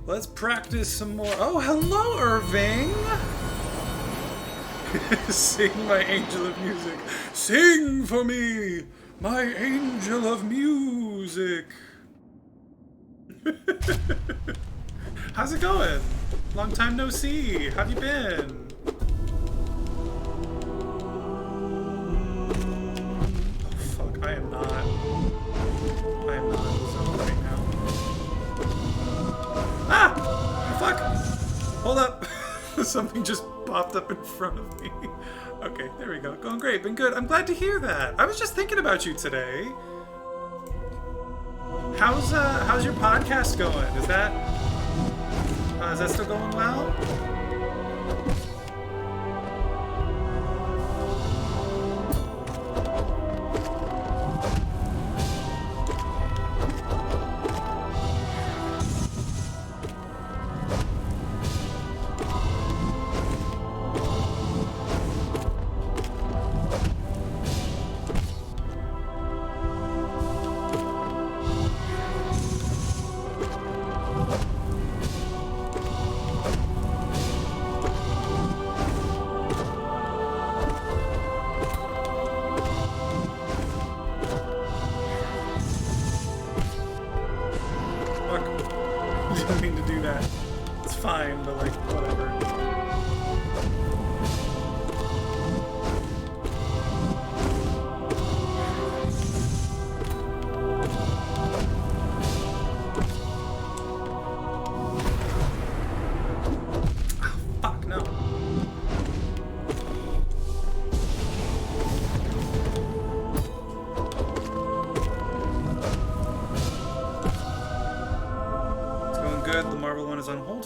Let's practice some more. Oh, hello, Irving! Sing, my angel of music. Sing for me, my angel of music. How's it going? Long time no see. How have you been? Oh, fuck. I am not in the zone right now. Ah! Fuck! Hold up. Something just popped up in front of me. Okay, there we go. Going great. Been good. I'm glad to hear that. I was just thinking about you today. How's your podcast going? Is that still going well?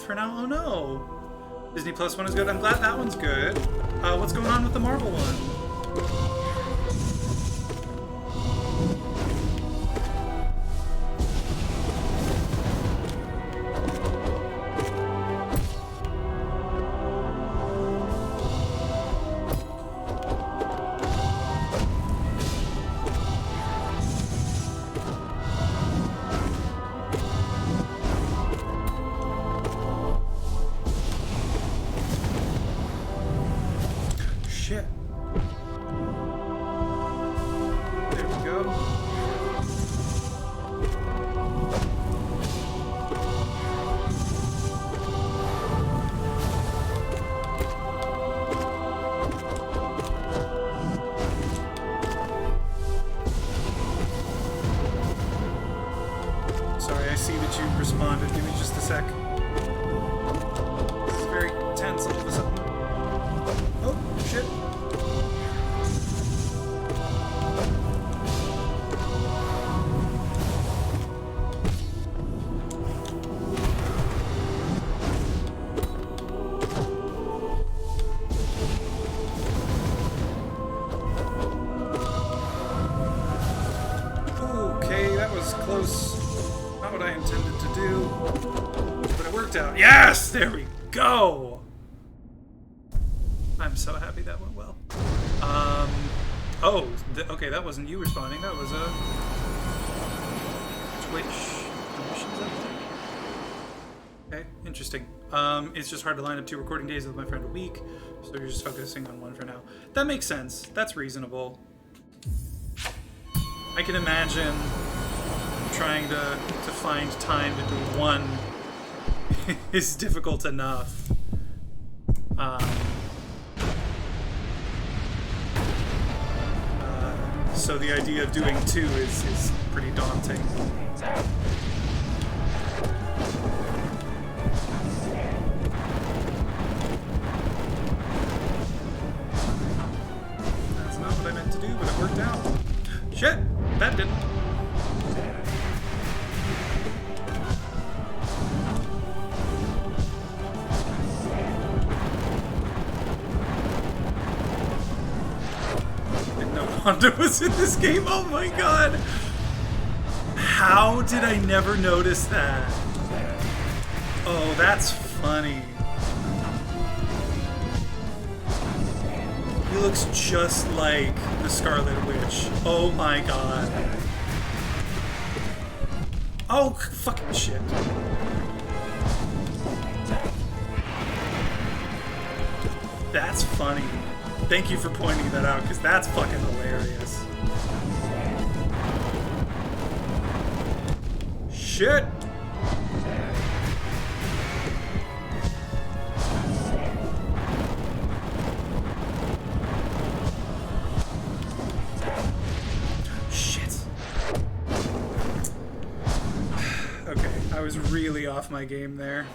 for now. Oh no. Disney Plus one is good. I'm glad that one's good. What's going on with the Marvel one? Shit. There we go. Sorry, I see that you responded. Give me just a sec. This is very tense all of a sudden. Oh, shit. Okay, that was close. Not what I intended to do. But it worked out. Yes! There we go! I'm so happy that went well. Okay, that wasn't you responding. That was a Twitch permissions update. Okay, interesting. It's just hard to line up 2 recording days with my friend a week, so you're just focusing on one for now. That makes sense. That's reasonable. I can imagine trying to find time to do one is difficult enough. So the idea of doing 2 is pretty daunting. That's not what I meant to do, but it worked out. Shit! That didn't. Honda was in this game? Oh my god! How did I never notice that? Oh, that's funny. He looks just like the Scarlet Witch. Oh my god. Oh, fucking shit. That's funny. Thank you for pointing that out, because that's fucking hilarious. Shit! Shit. Okay, I was really off my game there.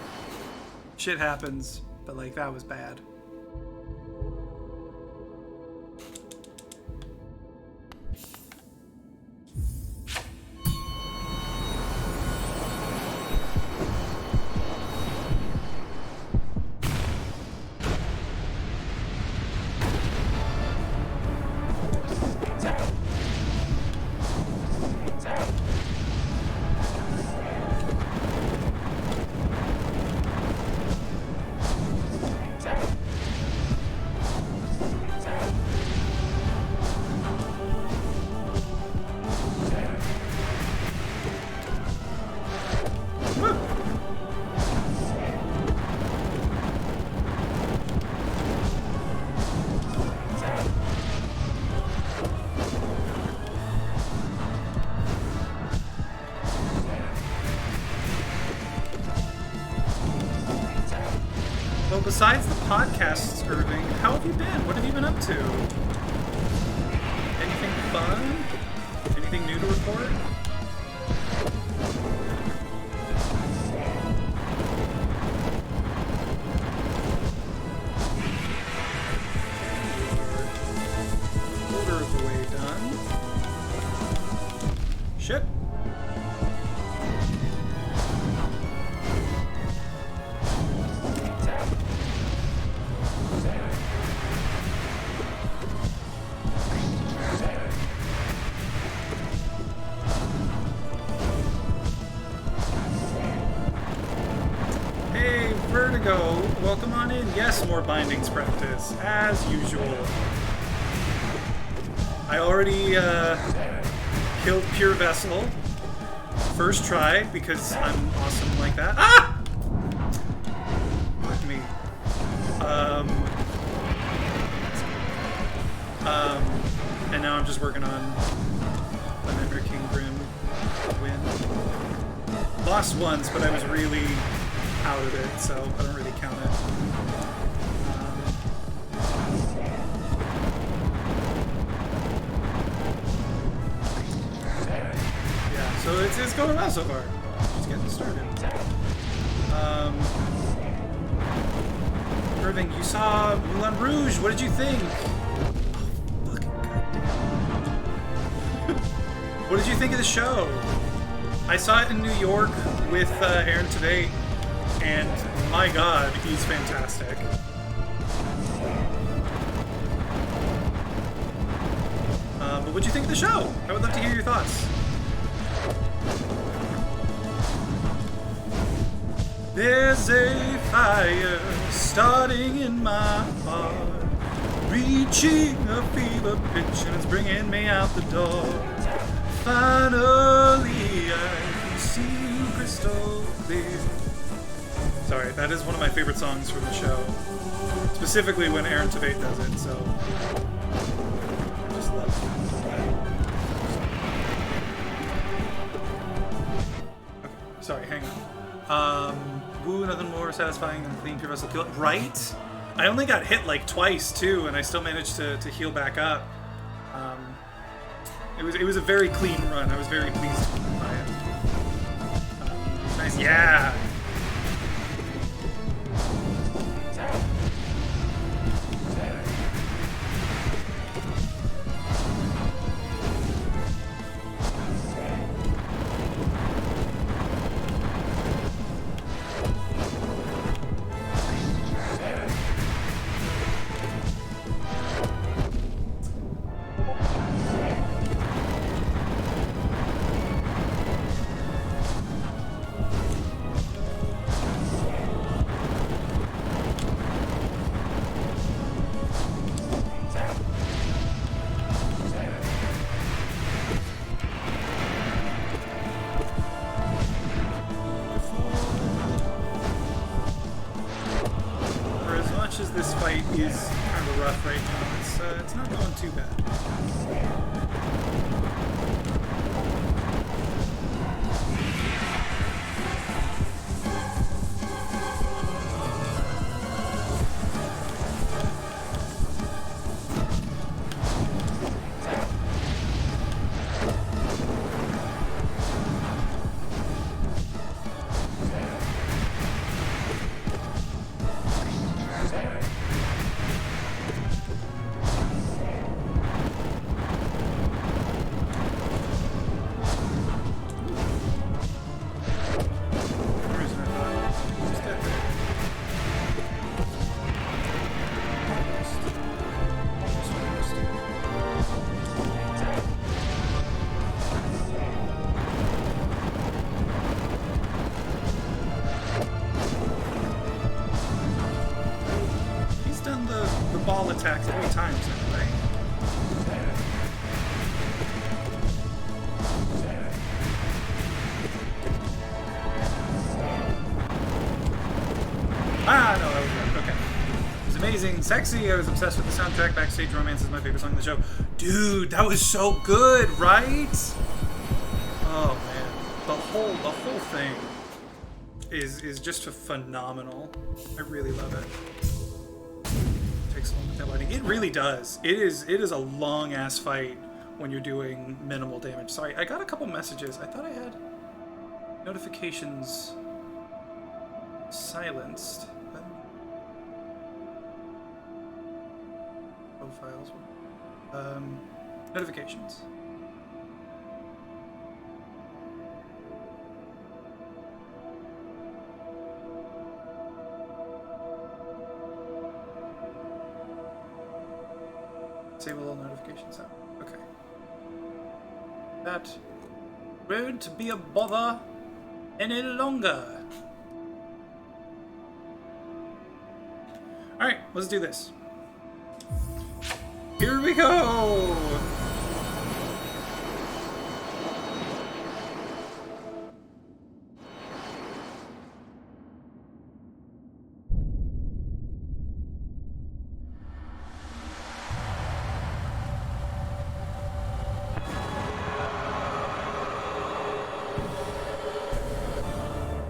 Shit happens, but like, that was bad. Well, besides the podcasts, Irving, how have you been? What have you been up to? Anything fun? Anything new to report? Quarter of the way done. Shit. Yes, more bindings practice, as usual. I already killed Pure Vessel. First try, because I'm awesome like that. Ah! Fuck me. And now I'm just working on the Nightmare King Grim win. Lost once, but I was really out of it, so I don't really count it. Yeah, so it's going well so far. Just getting started. Irving, you saw Moulin Rouge. What did you think? Oh, fucking goddamn. What did you think of the show? I saw it in New York with Aaron Tveit, and my god, he's fantastic. But what'd you think of the show? I would love to hear your thoughts. There's a fire starting in my heart, reaching a fever pitch, and it's bringing me out the door. Finally, I can see you crystal clear. Sorry, that is one of my favorite songs from the show. Specifically when Aaron Tveit does it, so I just love that. Okay, sorry, hang on. Woo, nothing more satisfying than clean Pure Vessel kill. Right? I only got hit like twice too, and I still managed to heal back up. It was a very clean run. I was very pleased by it. Nice, yeah. This fight is kind of rough right now. It's not going too bad. Ball attack 3 times now, right? Ah, no, that was right. Okay. It was amazing, sexy. I was obsessed with the soundtrack. Backstage Romance is my favorite song in the show. Dude, that was so good, right? Oh man, the whole thing is just phenomenal. I really love it. It really does. It is a long ass fight when you're doing minimal damage. Sorry, I got a couple messages. I thought I had notifications silenced. Profiles. Notifications. Disable all notifications out. Okay. That won't be a bother any longer. Alright, let's do this. Here we go!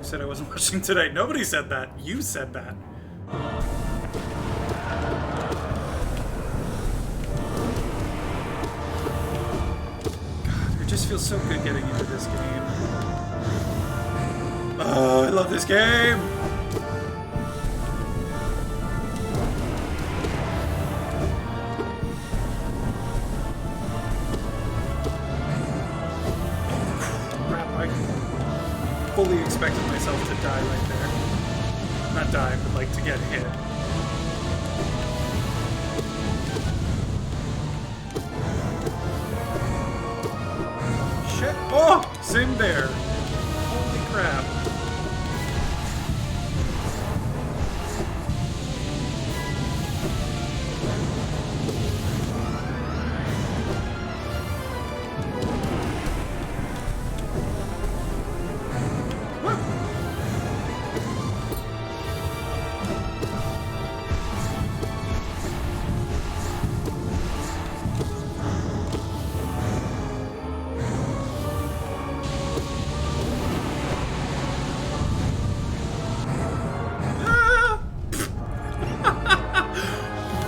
Said I wasn't watching tonight. Nobody said that. You said that. God, it just feels so good getting into this game. Oh, I love this game! Fully expected myself to die right there. Not die, but like to get hit. Shit! Oh! Same there. Holy crap.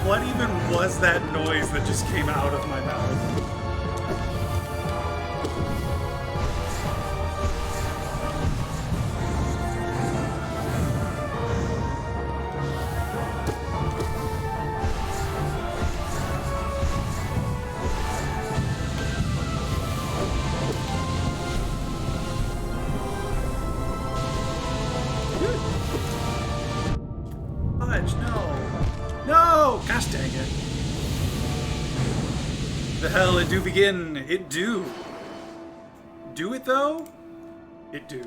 What even was that noise that just came out of my mouth? Fudge, no. No! Gosh dang it. The hell it do begin. It do. Do it though? It do.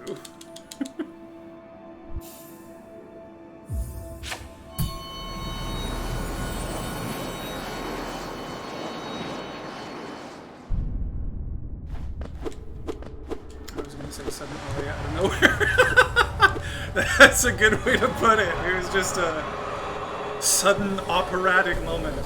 I was gonna say sudden aria out of nowhere. That's a good way to put it. It was just a sudden operatic moment.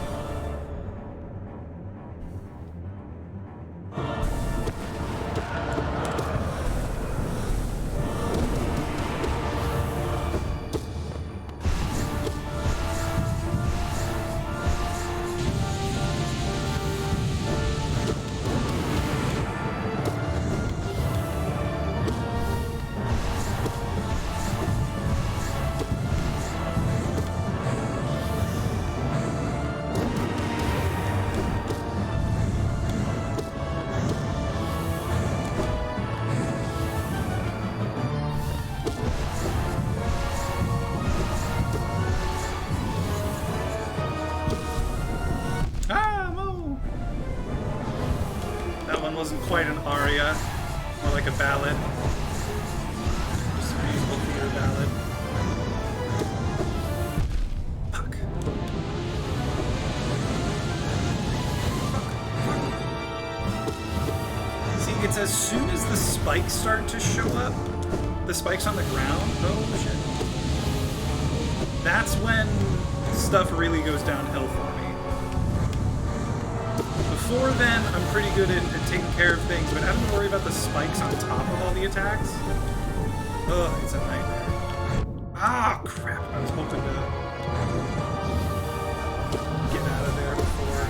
Wasn't quite an aria, more like a ballad. Just a musical theater ballad. Fuck. See, it's as soon as the spikes start to show up, the spikes on the ground, oh shit. That's when stuff really goes downhill for me. Before then, I'm pretty good at taking care of things, but having to worry about the spikes on top of all the attacks, ugh, it's a nightmare. Ah, crap! I was hoping to get out of there before.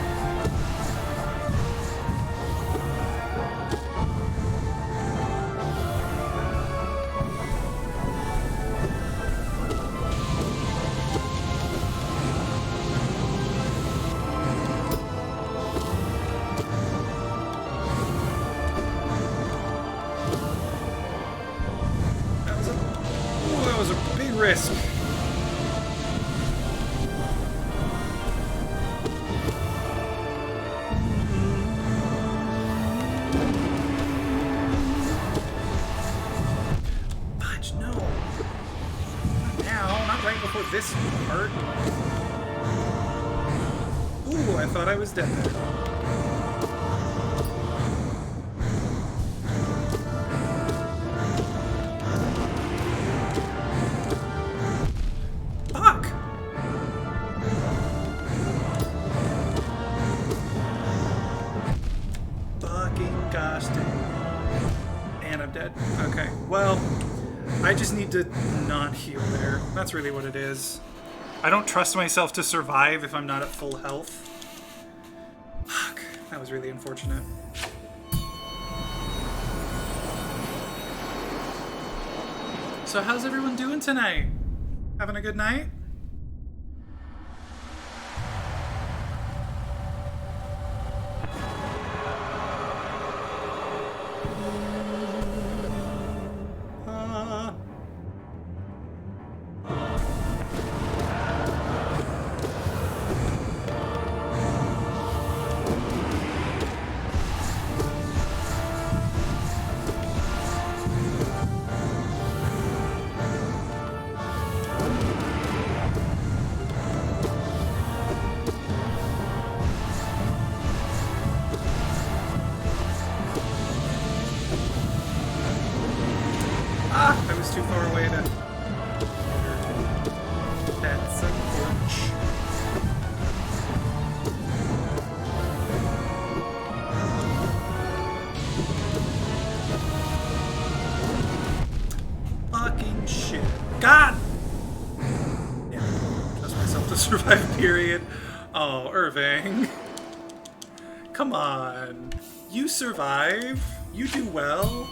Risk. Fudge, no. Not now, not right before this part. I thought I was dead there. Fuck! Fucking gosh dang. And I'm dead. Okay, well, I just need to not heal there. That's really what it is. I don't trust myself to survive if I'm not at full health. Fuck, that was really unfortunate. So how's everyone doing tonight? Having a good night? I was too far away to... That's unfortunate. Fucking shit. God! Yeah, trust myself to survive, period. Oh, Irving. Come on. You survive. You do well.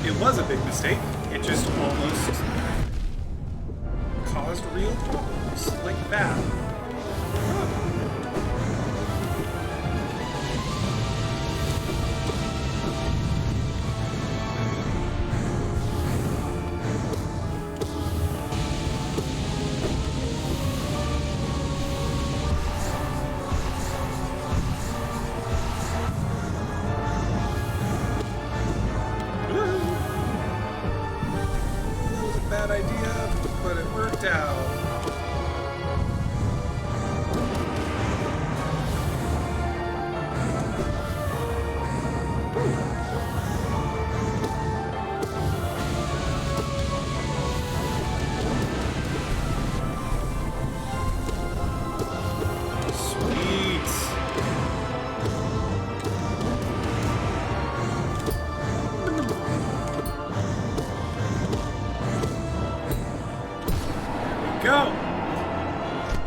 It was a big mistake. It just almost caused real problems like that. Bad idea, but it worked out. Go!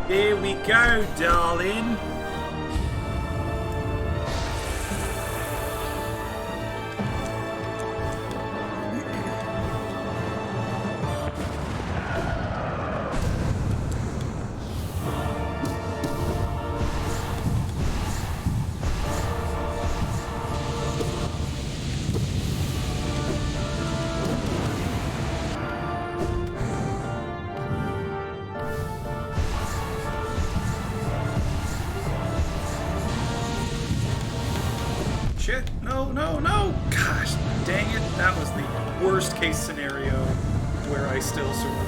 Here we go, darling. Shit, no, no, no! Gosh, dang it, that was the worst case scenario where I still survive.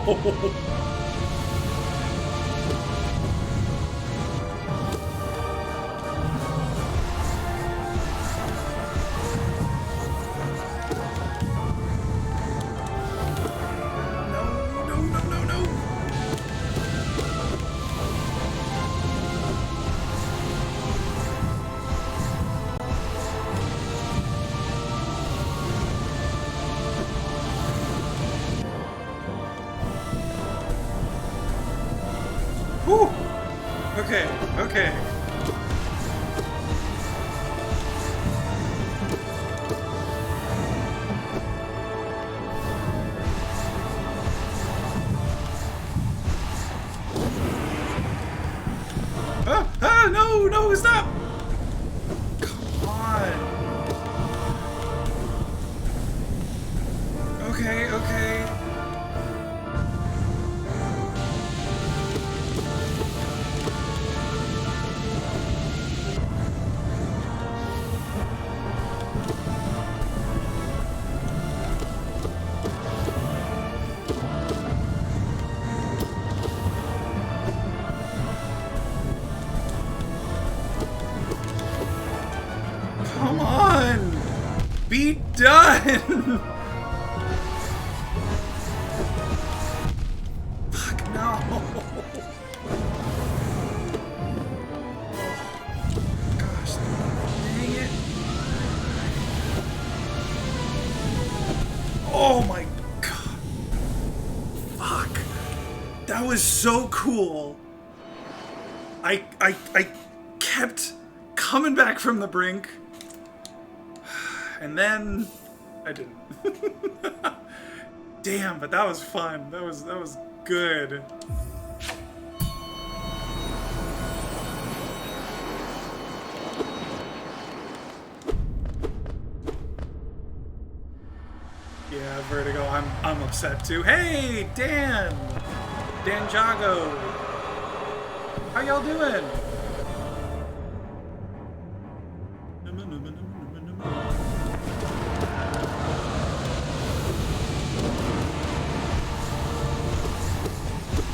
Whew. Okay, okay. No, no, stop! Come on. Okay, okay. Come on! Be done! Fuck no! Gosh, dang it. Oh my god. Fuck. That was so cool. I kept coming back from the brink. And then I didn't. Damn, but that was fun. That was good. Yeah, Vertigo. I'm upset too. Hey, Dan Jago. How y'all doing?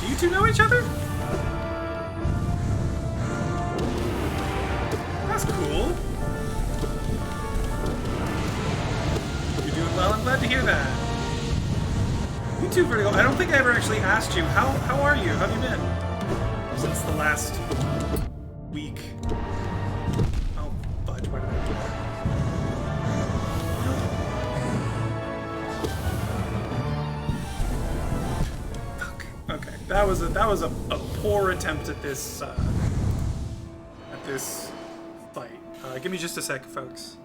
Do you two know each other? That's cool. You're doing well. I'm glad to hear that. You too, Vertigo. I don't think I ever actually asked you. How are you? How have you been since the last week? Oh, fudge! Why did I do that? Fuck. Okay, that was a poor attempt at this fight. Give me just a sec, folks.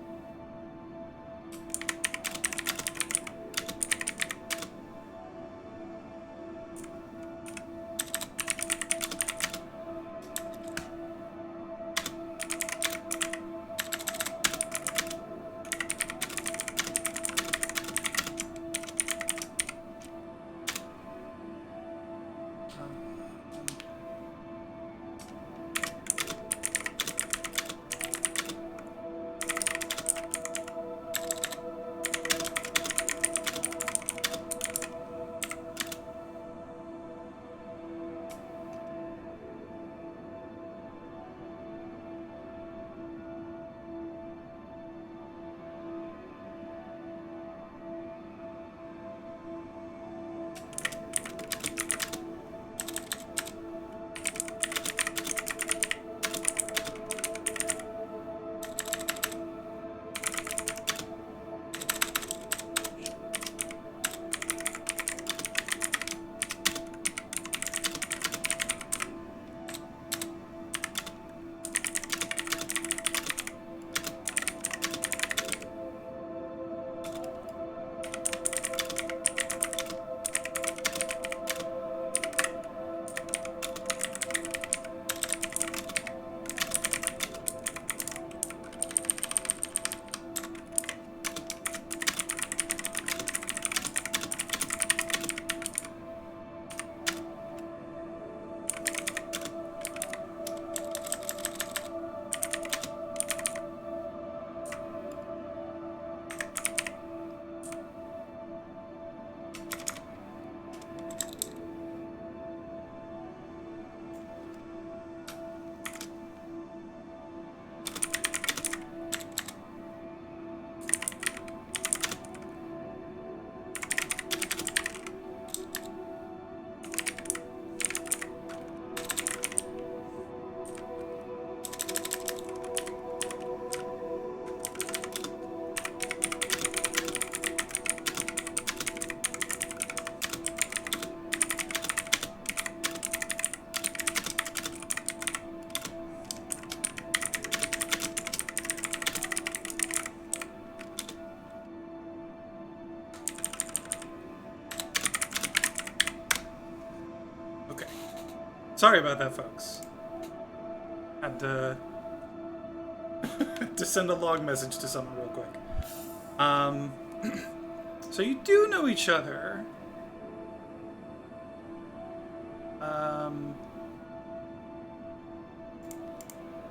Sorry about that, folks. Had to, to send a log message to someone real quick. So you do know each other.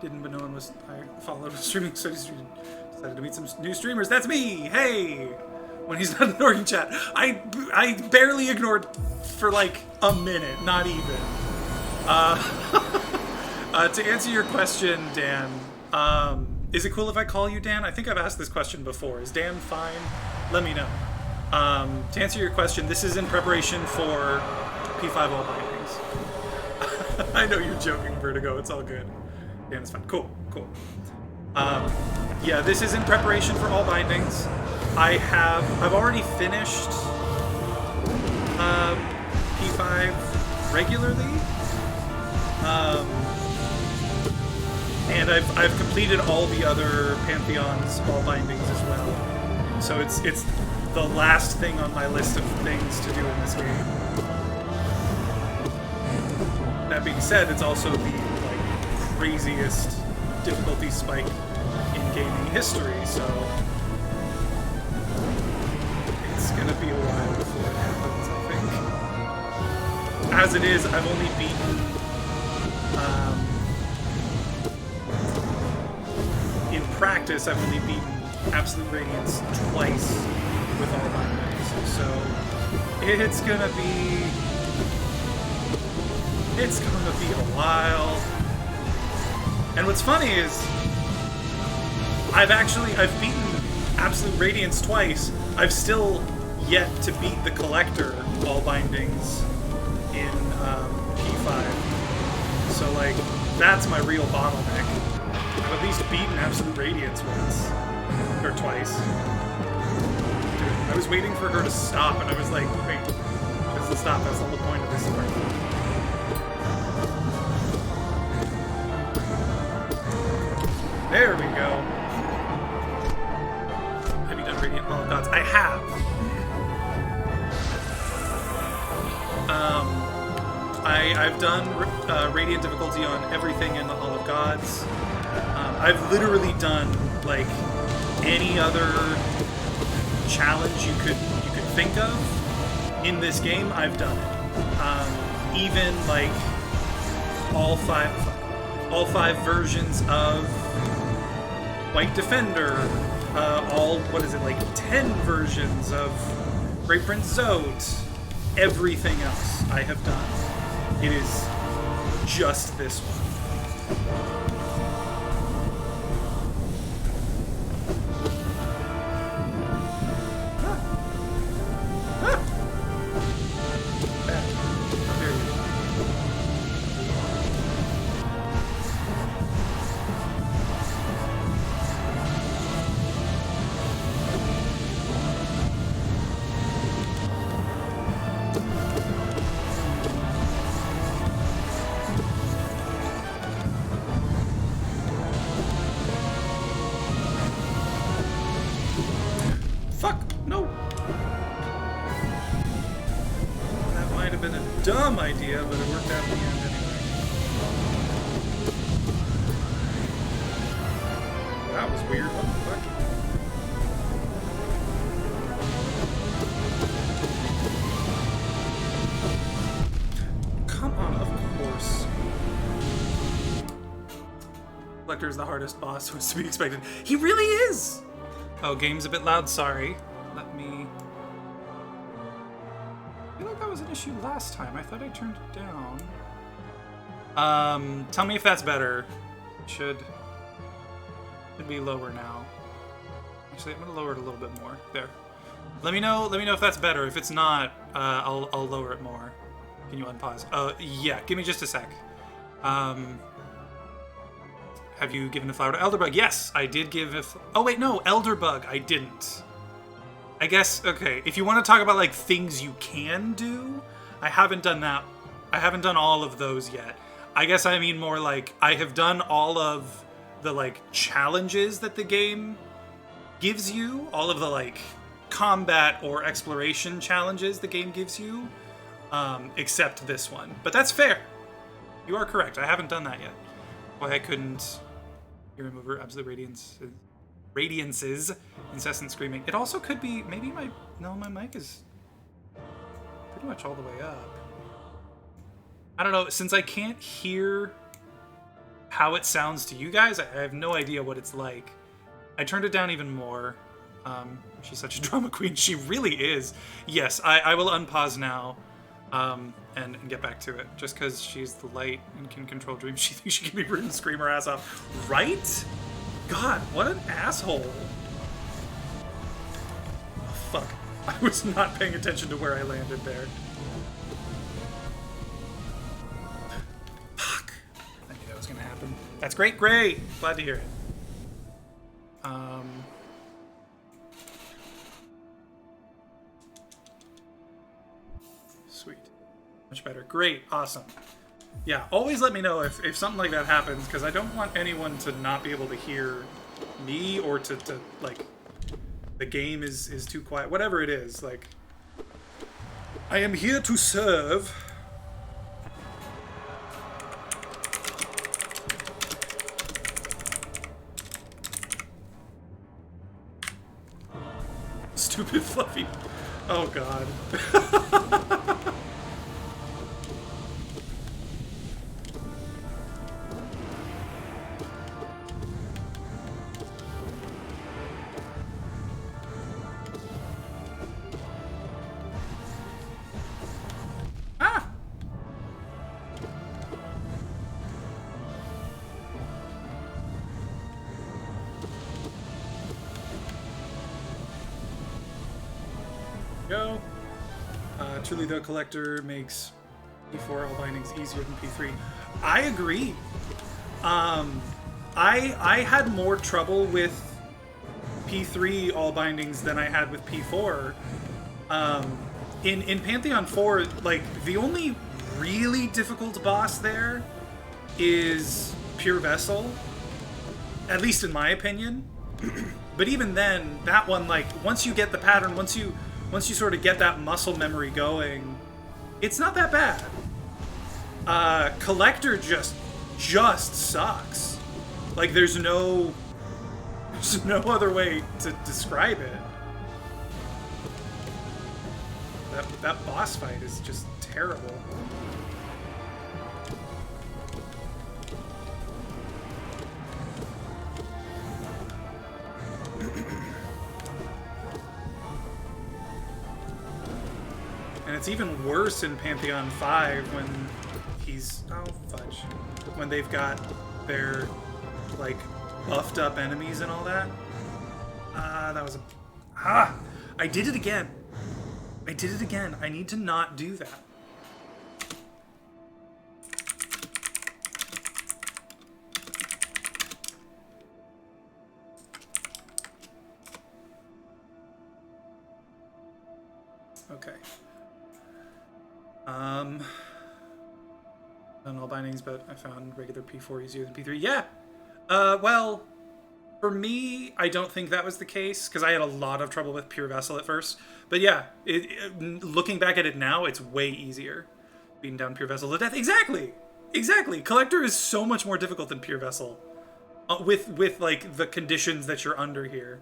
Didn't, but no one was. I followed a streaming studies. Decided to meet some new streamers. That's me. Hey. When he's not ignoring chat, I barely ignored for like a minute, not even. To answer your question, Dan, is it cool if I call you Dan? I think I've asked this question before. Is Dan fine? Let me know. To answer your question, this is in preparation for P5 All Bindings. I know you're joking, Vertigo. It's all good. Dan is fine. Cool. Yeah, this is in preparation for All Bindings. I've already finished P5 regularly. And I've completed all the other Pantheon's All Bindings as well. So it's the last thing on my list of things to do in this game. That being said, it's also the craziest difficulty spike in gaming history, so it's gonna be a while before it happens, I think. As it is, I've only beaten in practice, I've only beaten Absolute Radiance twice with all my moves, so it's gonna be a while. And what's funny is I've beaten Absolute Radiance twice. I've still yet to beat the Collector All Bindings in P5. So like that's my real bottleneck. I've at least beaten Absolute Radiance once. Or twice. Dude, I was waiting for her to stop and I was like, wait, she doesn't stop, that's the whole point of this part. There we go. Have you done Radiant Hall of Gods? I have. I've done Radiant difficulty on everything in the Hall of Gods. I've literally done like any other challenge you could think of in this game. I've done it. Even like all five versions of White Defender, all 10 versions of Great Prince Zote, everything else I have done. It is just this one. Dumb idea, but it worked out in the end anyway. That was weird. What the fuck? Come on, of course. Collector's the hardest boss, was to be expected. He really is! Oh, game's a bit loud, sorry. Let me... I feel like that was an issue last time. I thought I turned it down. Tell me if that's better. Should be lower now. Actually, I'm gonna lower it a little bit more. There. Let me know if that's better. If it's not, I'll lower it more. Can you unpause? Yeah. Give me just a sec. Have you given the flower to Elderbug? Yes, I did give it. Oh wait, no, Elderbug. I didn't. I guess, okay, if you want to talk about, like, things you can do, I haven't done that. I haven't done all of those yet. I guess I mean more like, I have done all of the, like, challenges that the game gives you, all of the, like, combat or exploration challenges the game gives you, except this one. But that's fair. You are correct. I haven't done that yet. Why I couldn't hear remover, absolute radiance's incessant screaming. It also could be maybe my mic is pretty much all the way up. I don't know, since I can't hear how it sounds to you guys, I have no idea what it's like. I turned it down even more. She's such a drama queen. She really is. Yes, I will unpause now and get back to it. Just because she's the light and can control dreams, she thinks she can be rude and scream her ass off. Right? God, what an asshole. Oh, fuck. I was not paying attention to where I landed there. Fuck. I knew that was going to happen. That's great, great. Glad to hear it. Sweet. Much better. Great. Awesome. Yeah, always let me know if something like that happens, because I don't want anyone to not be able to hear me, or to like, the game is too quiet. Whatever it is, like, I am here to serve. Stupid fluffy. Oh god. Go. Truly, the collector makes P4 all bindings easier than P3. I agree. I had more trouble with P3 all bindings than I had with P4. In Pantheon 4, like, the only really difficult boss there is Pure Vessel, at least in my opinion. But even then, that one, like, once you get the pattern, once you sort of get that muscle memory going, it's not that bad. Collector just Sucks. Like, there's no other way to describe it. That boss fight is just terrible. And it's even worse in Pantheon 5 when he's... Oh, fudge. When they've got their, like, buffed up enemies and all that. That was a... I did it again. I need to not do that. Okay. Done all bindings, but I found regular P4 easier than P3. Yeah! Well, for me, I don't think that was the case, because I had a lot of trouble with Pure Vessel at first. But yeah, looking back at it now, it's way easier. Beating down Pure Vessel to death. Exactly! Exactly! Collector is so much more difficult than Pure Vessel. With like, the conditions that you're under here.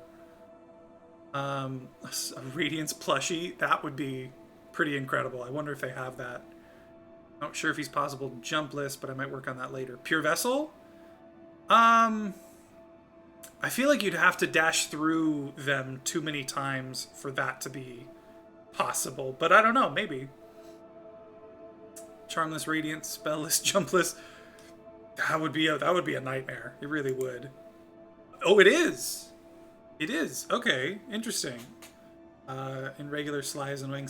A Radiance plushie, that would be pretty incredible. I wonder if they have that. Not sure if he's possible jumpless, but I might work on that later. Pure Vessel? I feel like you'd have to dash through them too many times for that to be possible, but I don't know, maybe. Charmless, Radiant, Spellless, Jumpless. That would be a nightmare. It really would. Oh, it is! It is. Okay, interesting. In regular, Sly is annoying.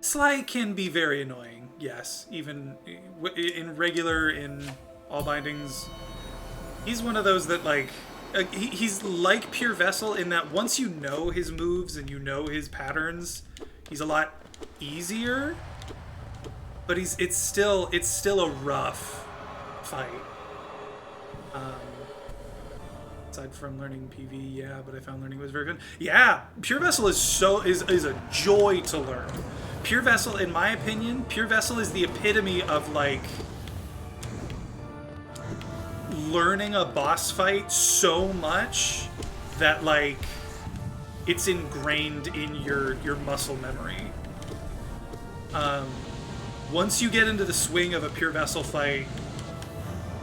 Sly can be very annoying, yes. Even in regular, in all bindings, he's one of those that, like, he's like Pure Vessel in that once you know his moves and you know his patterns, he's a lot easier. But it's still a rough fight. Aside from learning PV, yeah, but I found learning was very fun. Yeah, Pure Vessel is a joy to learn. Pure Vessel, in my opinion, Pure Vessel is the epitome of, like, learning a boss fight so much that, like, it's ingrained in your muscle memory. Once you get into the swing of a Pure Vessel fight,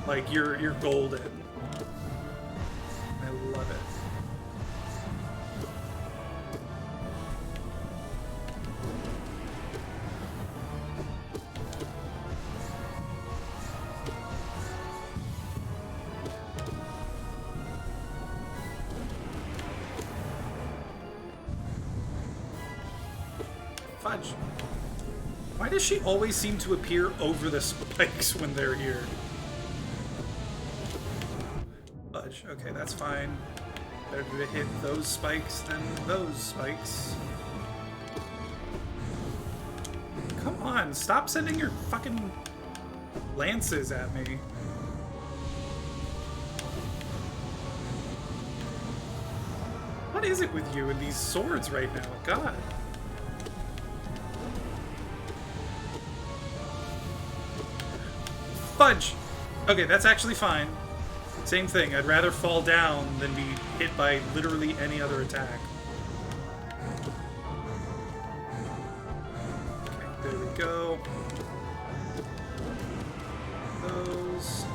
like, you're golden. I love it. Fudge. Why does she always seem to appear over the spikes when they're here? Fudge. Okay, that's fine. Better to hit those spikes than those spikes. Come on, stop sending your fucking lances at me. What is it with you and these swords right now? God. Fudge! Okay, that's actually fine. Same thing. I'd rather fall down than be hit by literally any other attack. Okay, there we go. Those.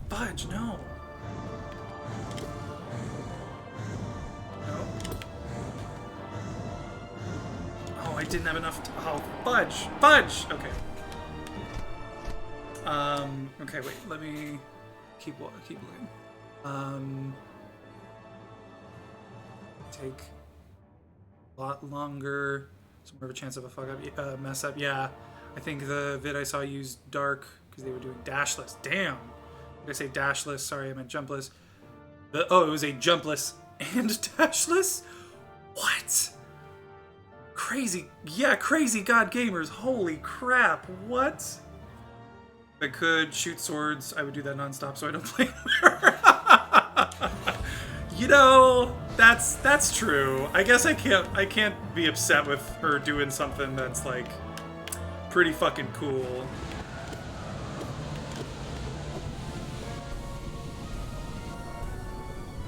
Fudge, no. I didn't have enough. Oh, fudge! Fudge! Okay. Okay, wait. Let me keep looking. Take a lot longer. So more of a chance of a fuck up, mess up. Yeah, I think the vid I saw used dark because they were doing dashless. Damn. Did I say dashless? Sorry, I meant jumpless. Oh, it was a jumpless and dashless. What? Crazy, yeah, crazy god gamers, holy crap, what? If I could shoot swords, I would do that nonstop so I don't play her. You know, that's true. I guess I can't be upset with her doing something that's, like, pretty fucking cool.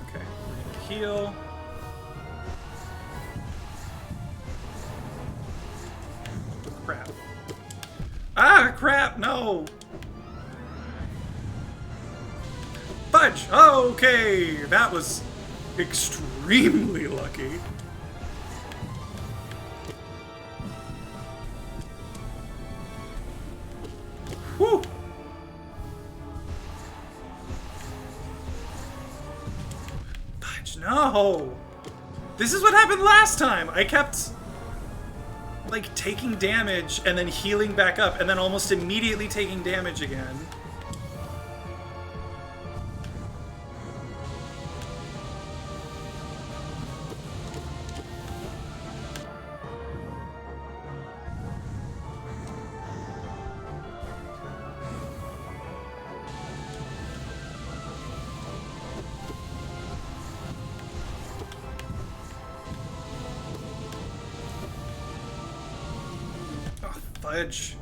Okay, we're gonna heal. Crap. Ah, crap, no! Fudge! Okay, that was extremely lucky. Whew! Fudge, no! This is what happened last time! I kept, like, taking damage and then healing back up and then almost immediately taking damage again. Fudge.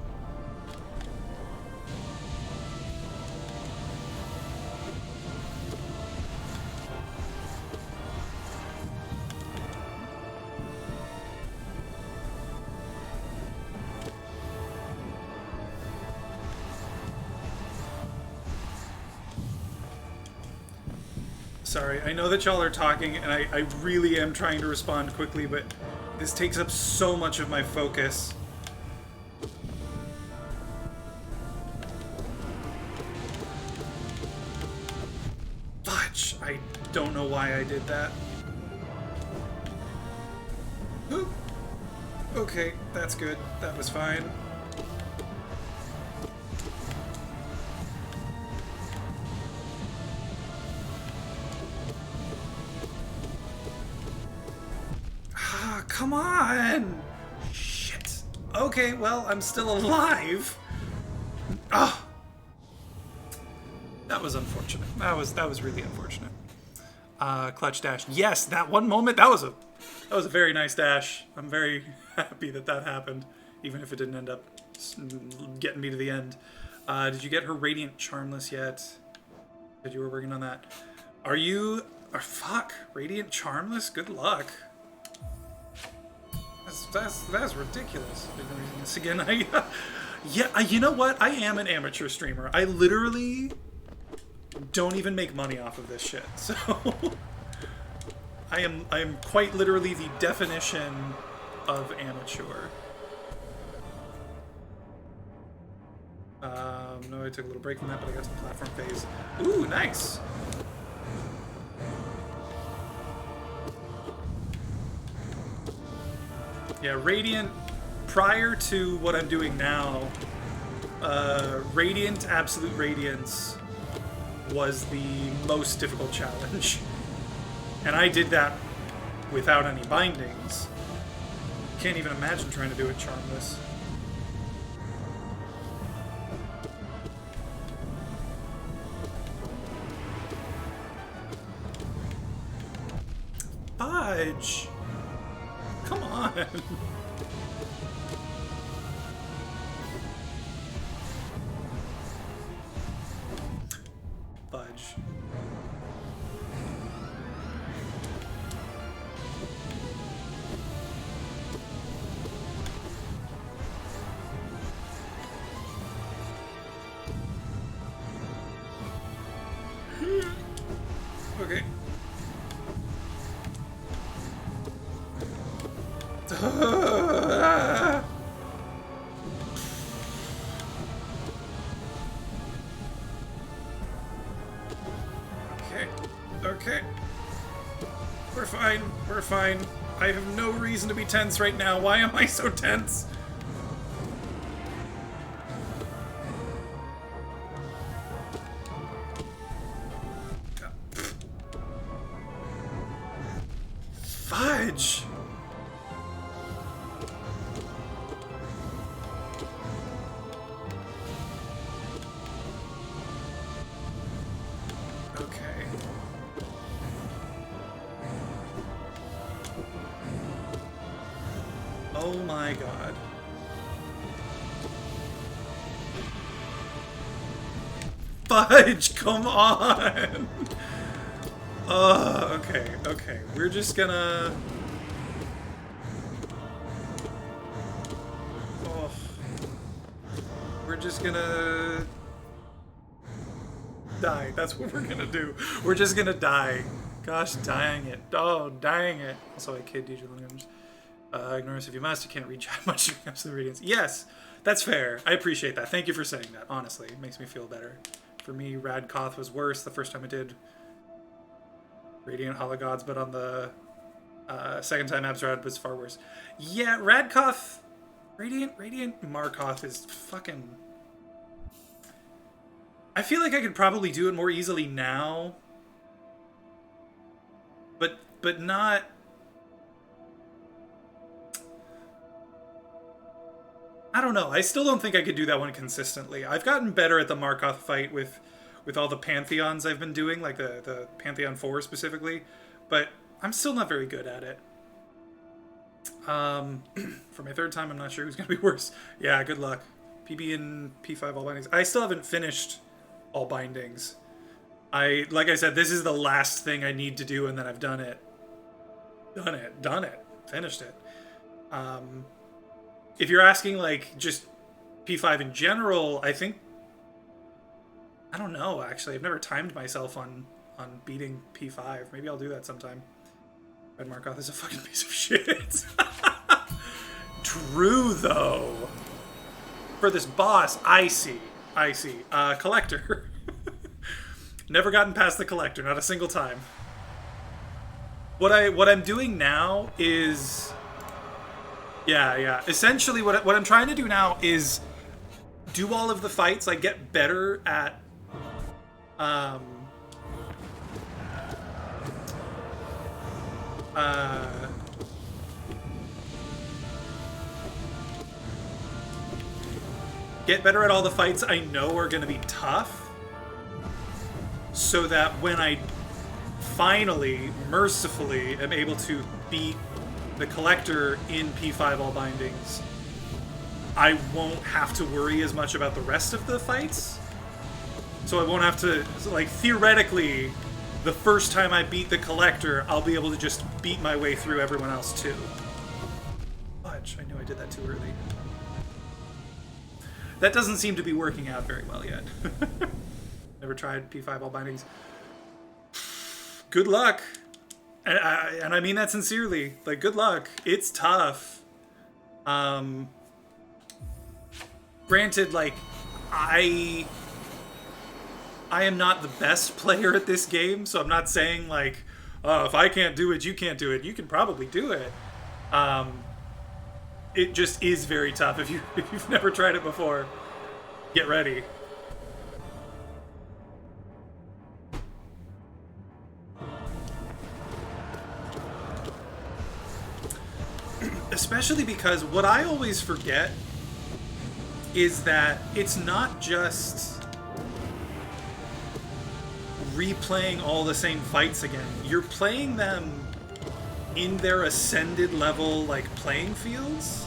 Sorry, I know that y'all are talking, and I really am trying to respond quickly, but this takes up so much of my focus. I don't know why I did that. Ooh. Okay, that's good. That was fine. Ah, come on! Shit. Okay, well, I'm still alive. That was unfortunate. That was really unfortunate. Clutch dash. Yes, that one moment, that was a very nice dash. I'm very happy that that happened, even if it didn't end up getting me to the end. Did you get her Radiant Charmless yet? Said you were working on that. Are you... fuck. Radiant Charmless? Good luck. That's ridiculous. This again. Yeah, you know what? I am an amateur streamer. I literally don't even make money off of this shit. So I am quite literally the definition of amateur. No, I took a little break from that, but I got to the platform phase. Ooh, nice. Yeah, Radiant, prior to what I'm doing now, Radiant, Absolute Radiance was the most difficult challenge. And I did that without any bindings. Can't even imagine trying to do it Charmless. Fudge! Come on! Fudge. Okay. Okay. We're fine. We're fine. I have no reason to be tense right now. Why am I so tense? Fudge! Okay. Oh my god. Fudge, come on! Okay, okay. We're just gonna... Oh. We're just gonna... die. That's what we're gonna do. We're just gonna die. Gosh dang it. Oh, dang it. Also, I kid DJ Lingams. Ignore us if you must. You can't reach out much when it comes to the Radiance. Yes, that's fair. I appreciate that. Thank you for saying that, honestly. It makes me feel better. For me, Radkoth was worse the first time I did Radiant Hologods, but on the second time Abzrad was far worse. Yeah, Radkoth... Radiant Markoth is fucking... I feel like I could probably do it more easily now. But not... I don't know. I still don't think I could do that one consistently. I've gotten better at the Markoth fight with all the Pantheons I've been doing, like the Pantheon 4 specifically, but I'm still not very good at it. For my third time, I'm not sure who's going to be worse. Yeah, good luck. PB and P5 all bindings. I still haven't finished all bindings. Like I said, this is the last thing I need to do, and then I've done it. Done it. Finished it. If you're asking, like, just P5 in general, I think... I don't know, actually. I've never timed myself on beating P5. Maybe I'll do that sometime. Red Markoth is a fucking piece of shit. True, though. For this boss, I see. Collector. Never gotten past the Collector, not a single time. What I'm doing now is... Yeah. Essentially, what I'm trying to do now is do all of the fights, like, get better at... get better at all the fights I know are going to be tough, so that when I finally, mercifully, am able to beat the Collector in P5 All Bindings, I won't have to worry as much about the rest of the fights. So I won't have to, like, theoretically, the first time I beat the Collector, I'll be able to just beat my way through everyone else too. Fudge, I knew I did that too early. That doesn't seem to be working out very well yet. Never tried P5 All Bindings. Good luck. And I mean that sincerely. Like, good luck. It's tough. Granted, like, I am not the best player at this game, so I'm not saying, like, oh, if I can't do it, you can't do it. You can probably do it. It just is very tough. If you've never tried it before, get ready. Especially because what I always forget is that it's not just replaying all the same fights again. You're playing them in their ascended level, like, playing fields,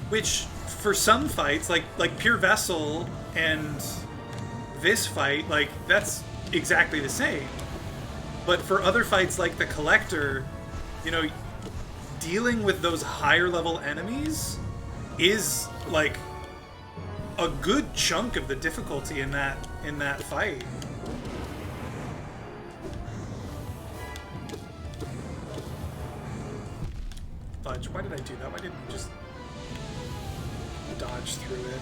which for some fights, like Pure Vessel and this fight, like, that's exactly the same. But for other fights like the Collector, you know, dealing with those higher level enemies is, like, a good chunk of the difficulty in that fight. Fudge, why did I do that? Why didn't you just dodge through it?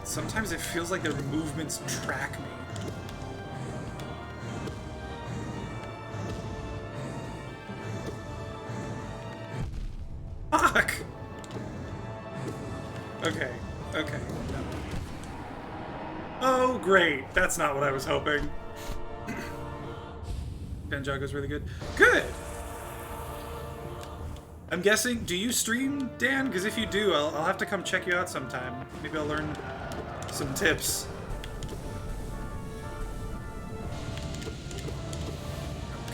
Sometimes it feels like their movements track me. Fuck! Okay, okay. No. Oh, great. That's not what I was hoping. Banjago's really good. Good! I'm guessing, do you stream, Dan? Because if you do, I'll have to come check you out sometime. Maybe I'll learn some tips.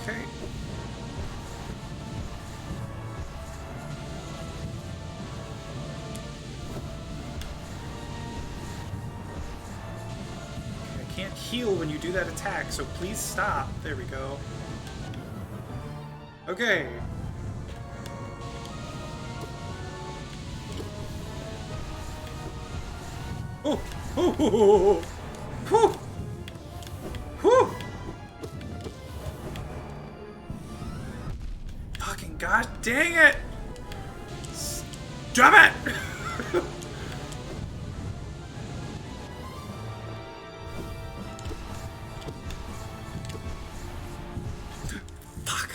Okay. I can't heal when you do that attack, so please stop. There we go. Okay. Oh! Whew! Whew! Whew! Fucking god dang it! Drop it! Fuck.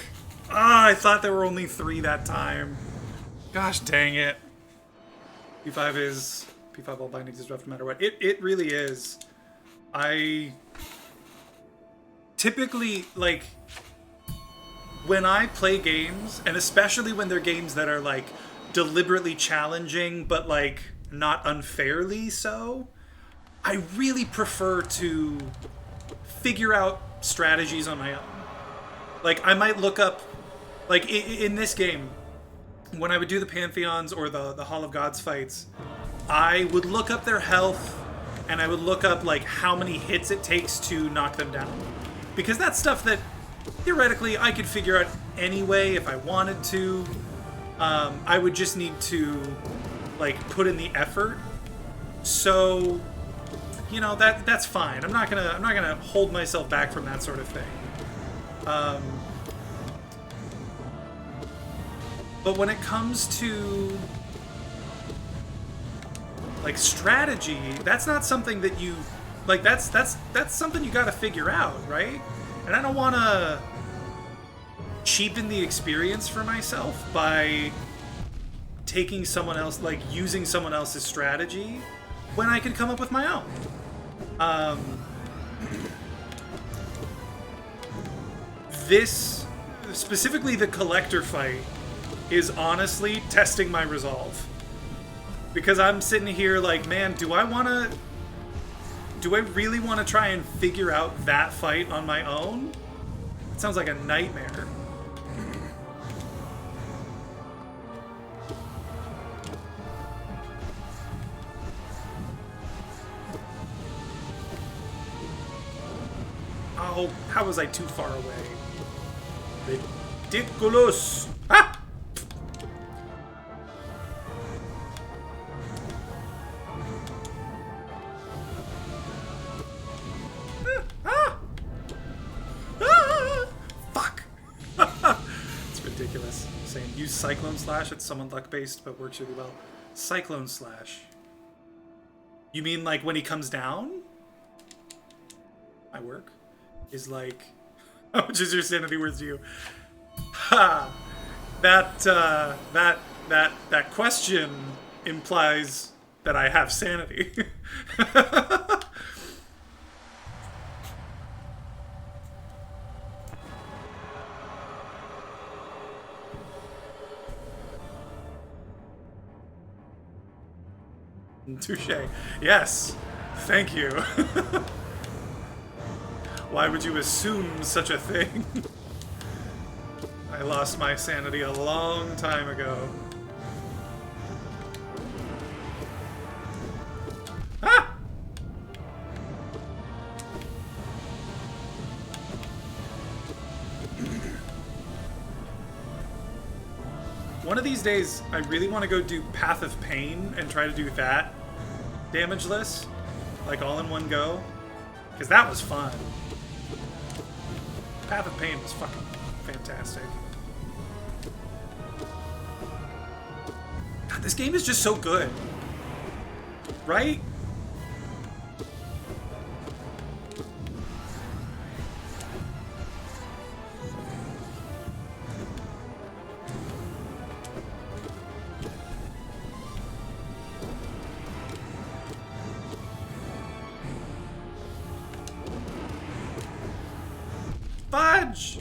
Ah, I thought there were only 3 that time. Gosh dang it. P5 All Bindings is rough no matter what. It really is. I typically, like, when I play games, and especially when they're games that are, like, deliberately challenging, but, like, not unfairly so, I really prefer to figure out strategies on my own. Like, I might look up, like, in this game, when I would do the Pantheons or the Hall of Gods fights, I would look up their health, and I would look up, like, how many hits it takes to knock them down. Because that's stuff that, theoretically, I could figure out anyway if I wanted to. I would just need to like put in the effort. So, you know, that's fine. I'm not gonna hold myself back from that sort of thing. But when it comes to like strategy, that's not something that you like. That's something you got to figure out, right? And I don't want to cheapen the experience for myself by taking someone else, like using someone else's strategy when I can come up with my own. This, specifically the collector fight, is honestly testing my resolve. Because I'm sitting here like, man, do I really want to try and figure out that fight on my own? It sounds like a nightmare. Oh, how was I too far away? Ridiculous! Ah! Fuck! It's ridiculous. Saying use Cyclone Slash. It's somewhat luck-based, but works really well. Cyclone Slash. You mean like when he comes down? My work is like, how much is your sanity worth to you? Ha! That question implies that I have sanity. Touche. Yes. Thank you. Why would you assume such a thing? I lost my sanity a long time ago. Ah! One of these days, I really want to go do Path of Pain and try to do that damageless, like all in one go, because that was fun. Path of Pain was fucking fantastic. God, this game is just so good. Right? Fudge!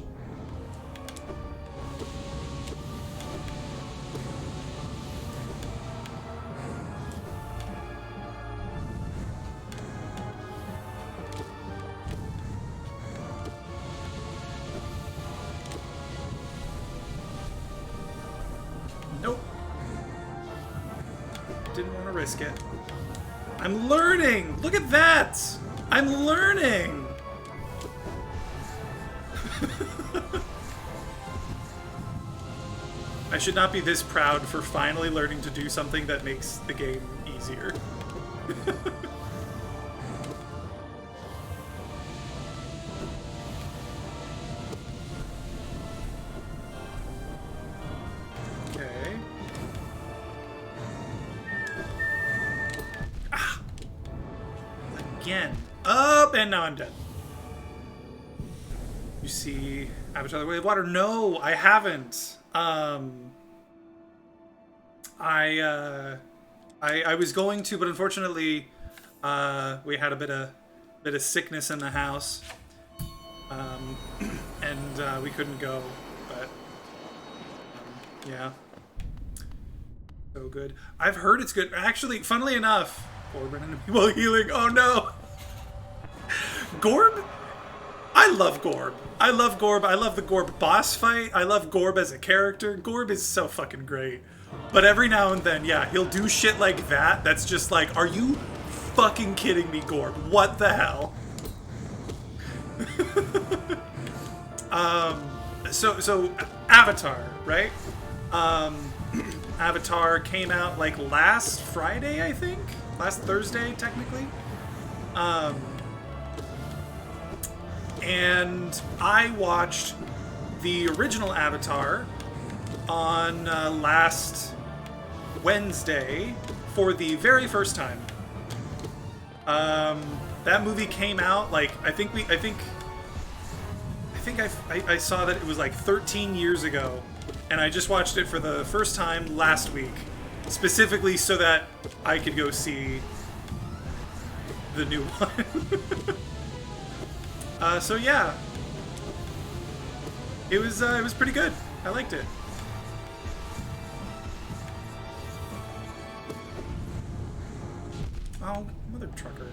Nope. Didn't want to risk it. I'm learning! Look at that! I'm learning! I should not be this proud for finally learning to do something that makes the game easier. Okay. Ah! Again. Up, and now I'm dead. You see Avatar: The Way of Water? No, I haven't. I was going to, but unfortunately, we had a bit of sickness in the house, and we couldn't go. But yeah, so good. I've heard it's good. Actually, funnily enough, Gorb enemy while healing. Oh no, Gorb. I love Gorb. I love Gorb. I love the Gorb boss fight. I love Gorb as a character. Gorb is so fucking great. But every now and then, yeah, he'll do shit like that. That's just like, are you fucking kidding me, Gorb? What the hell? So Avatar, right? Avatar came out like last Friday, I think, last Thursday technically. And I watched the original Avatar on last Wednesday for the very first time. That movie came out like I think I saw that it was like 13 years ago, and I just watched it for the first time last week, specifically so that I could go see the new one. So yeah, it was pretty good. I liked it. Oh, mother trucker.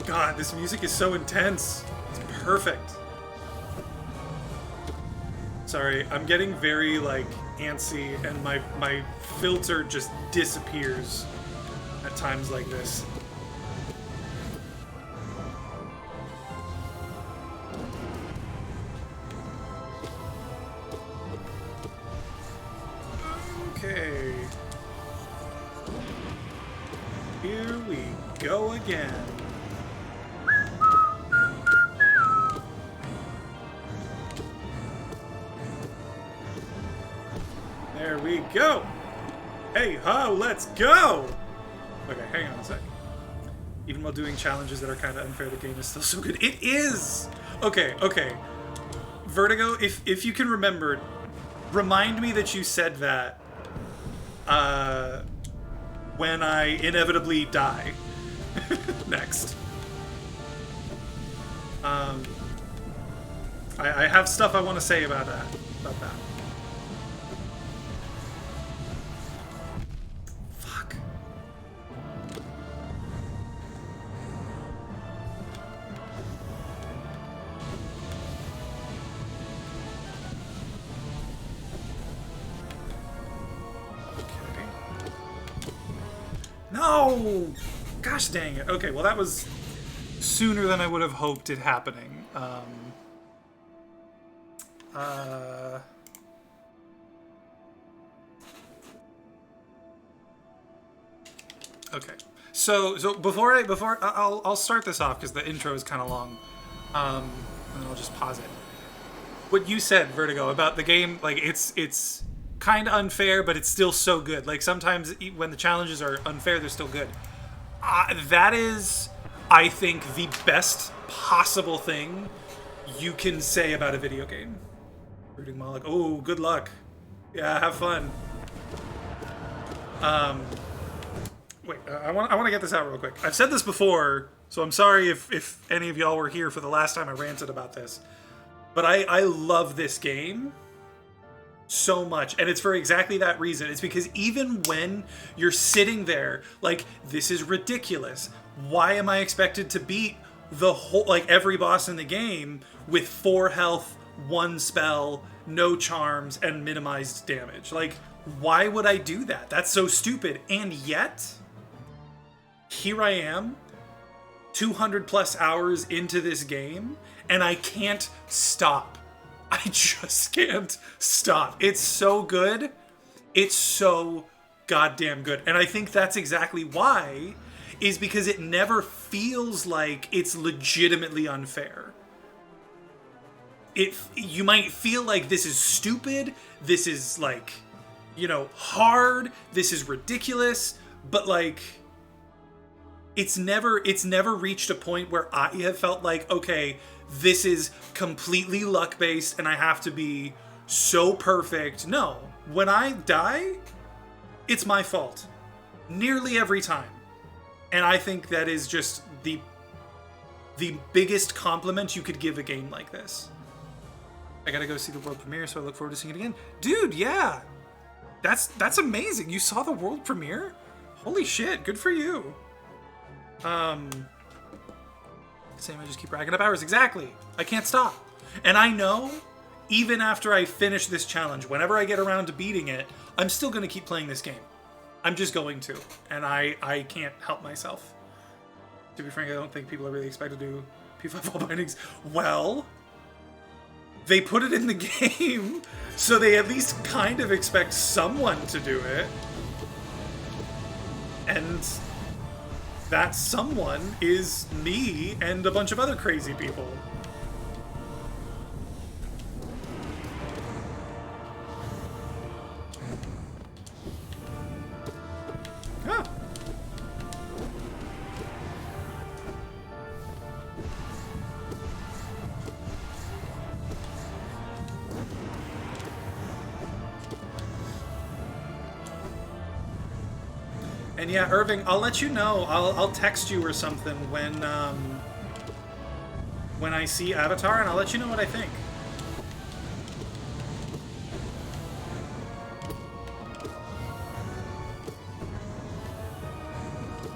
God, this music is so intense. It's perfect. Sorry, I'm getting very, like, antsy, and my filter just disappears at times like this. Okay. Here we go again. There we go. Hey ho, let's go. Okay, hang on a sec. Even while doing challenges that are kind of unfair, the game is still so good. It is. Okay. Vertigo, if you can remember, remind me that you said that when I inevitably die next. I have stuff I want to say about that. Fuck. Okay. No! Gosh dang it. Okay, well that was sooner than I would have hoped it happening. Okay, so before I'll start this off because the intro is kind of long, and then I'll just pause it. What you said, Vertigo, about the game, like it's kind of unfair, but it's still so good. Like sometimes when the challenges are unfair, they're still good. That is, I think, the best possible thing you can say about a video game. Rooting Moloch. Oh, good luck. Yeah, have fun. Wait, I want to get this out real quick. I've said this before, so I'm sorry if any of y'all were here for the last time I ranted about this. But I love this game so much, and it's for exactly that reason. It's because even when you're sitting there, like, this is ridiculous. Why am I expected to beat the whole, like, every boss in the game with 4 health, 1 spell, no charms, and minimized damage? Like, why would I do that? That's so stupid. And yet, here I am, 200 plus hours into this game, and I can't stop. I just can't stop. It's so good. It's so goddamn good. And I think that's exactly why, is because it never feels like it's legitimately unfair. You might feel like this is stupid, this is like, you know, hard, this is ridiculous, but like, it's never reached a point where I have felt like, okay, this is completely luck-based and I have to be so perfect. No, when I die, it's my fault. Nearly every time. And I think that is just the biggest compliment you could give a game like this. I gotta go see the world premiere, so I look forward to seeing it again. Dude, yeah! That's amazing. You saw the world premiere? Holy shit, good for you. Same, I just keep racking up hours. Exactly. I can't stop. And I know even after I finish this challenge, whenever I get around to beating it, I'm still going to keep playing this game. I'm just going to. And I can't help myself. To be frank, I don't think people are really expected to do P5 wall bindings. Well, they put it in the game, so they at least kind of expect someone to do it. And that someone is me and a bunch of other crazy people. Ah. And yeah, Irving, I'll let you know. I'll text you or something when I see Avatar, and I'll let you know what I think.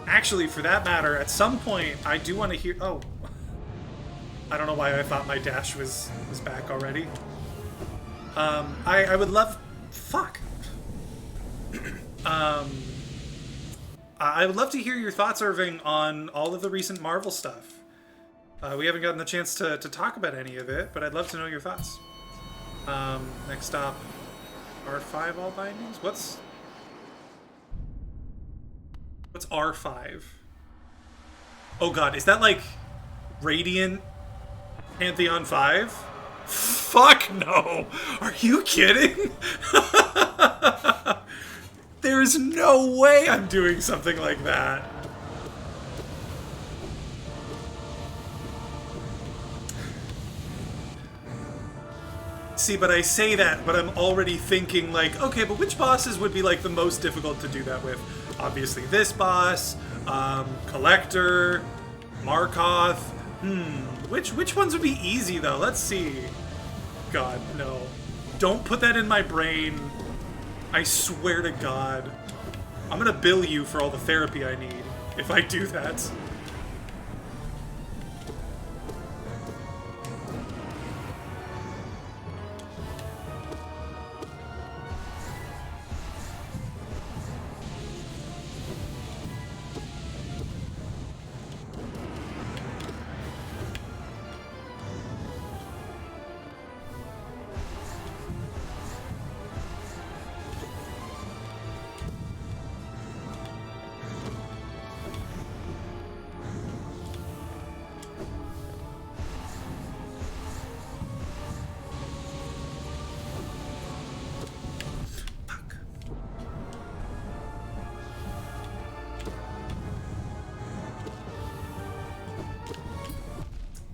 Actually, for that matter, at some point, I do want to hear... Oh. I don't know why I thought my dash was back already. I would love... Fuck. I would love to hear your thoughts, Irving, on all of the recent Marvel stuff. We haven't gotten the chance to talk about any of it, but I'd love to know your thoughts. Next stop, R5 all bindings? What's R5? Oh god, is that like Radiant Pantheon 5? Fuck no! Are you kidding? There's no way I'm doing something like that. See, but I say that, but I'm already thinking like, okay, but which bosses would be like the most difficult to do that with? Obviously this boss, Collector, Markoth. Which ones would be easy though? Let's see. God, no. Don't put that in my brain. I swear to God. I'm gonna bill you for all the therapy I need if I do that.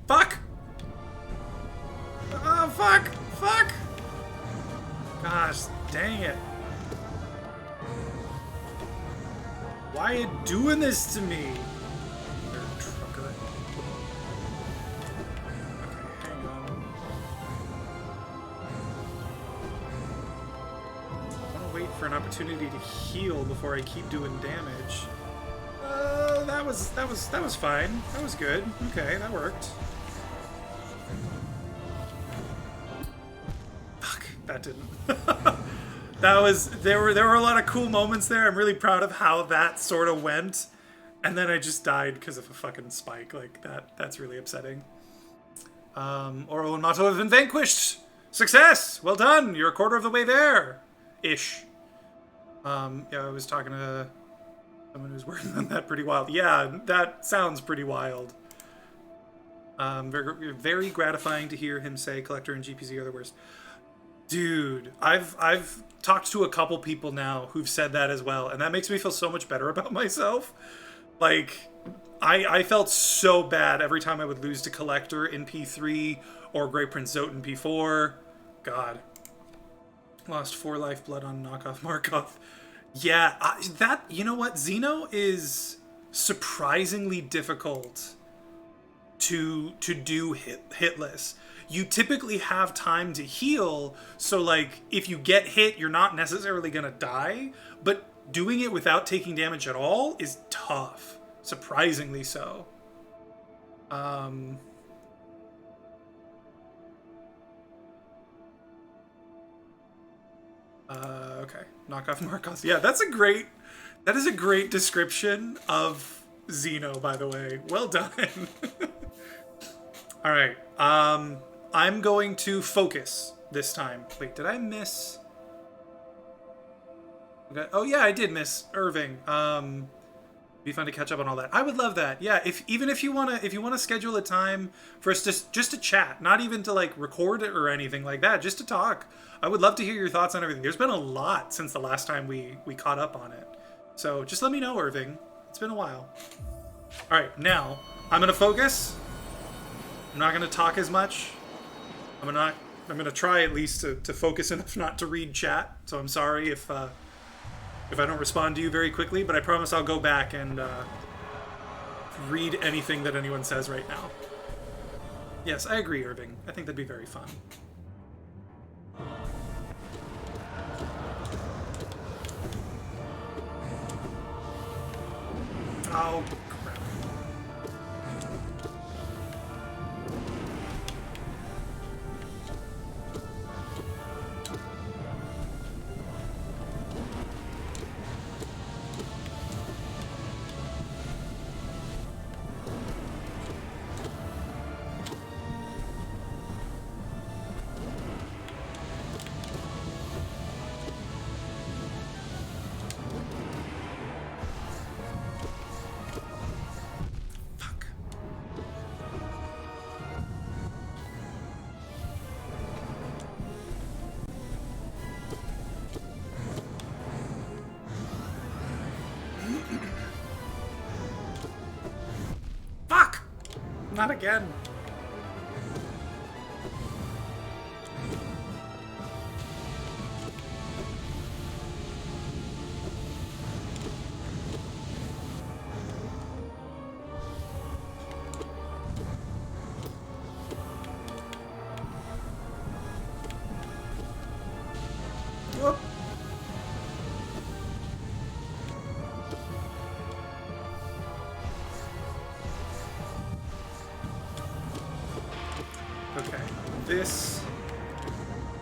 Fuck! Oh, fuck! Fuck! Gosh, dang it. Why are you doing this to me? Trucker. Okay, hang on. I want to wait for an opportunity to heal before I keep doing damage. That was fine. That was good. Okay, that worked. Fuck, that didn't. There were a lot of cool moments there. I'm really proud of how that sort of went. And then I just died because of a fucking spike. Like that's really upsetting. Oro and Mato have been vanquished. Success! Well done. You're a quarter of the way there. Ish. Yeah, I was talking to someone who's working on that. Pretty wild. Yeah, that sounds pretty wild. Very, very gratifying to hear him say Collector and GPZ are the worst. Dude, I've talked to a couple people now who've said that as well, and that makes me feel so much better about myself. Like, I felt so bad every time I would lose to Collector in P3 or Great Prince Zote in P4. God. Lost 4 lifeblood on knockoff Markoth. Yeah, you know what? Xeno is surprisingly difficult to do hitless. You typically have time to heal, so like if you get hit, you're not necessarily gonna die, but doing it without taking damage at all is tough. Surprisingly so. Okay. Knock off Marcos. Yeah, that is a great description of Xeno, by the way. Well done. All right. I'm going to focus this time. Wait, did I miss? Okay. Oh yeah, I did miss Irving. Be fun to catch up on all that. I would love that. Yeah, if you wanna schedule a time for us just to chat, not even to like record it or anything like that, just to talk. I would love to hear your thoughts on everything. There's been a lot since the last time we caught up on it. So just let me know, Irving. It's been a while. All right, now I'm gonna focus. I'm not gonna talk as much. I'm gonna try at least to focus enough not to read chat. So I'm sorry if I don't respond to you very quickly, but I promise I'll go back and read anything that anyone says right now. Yes, I agree, Irving. I think that'd be very fun. Oh, crap. Fuck! Not again. Whoop. Okay, this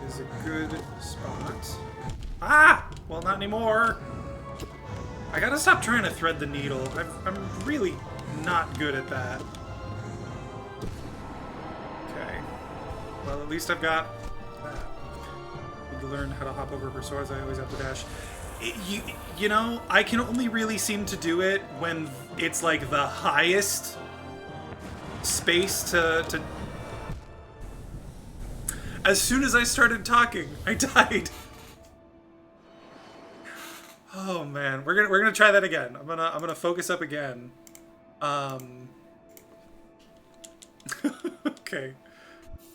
is a good spot. Ah! Well, not anymore. I gotta stop trying to thread the needle. I'm really not good at that. Okay. Well, at least I've got that. Need to learn how to hop over Persoas. I always have to dash. You know, I can only really seem to do it when it's like the highest space to... As soon as I started talking, I died. Oh man, we're gonna try that again. I'm gonna focus up again. Okay.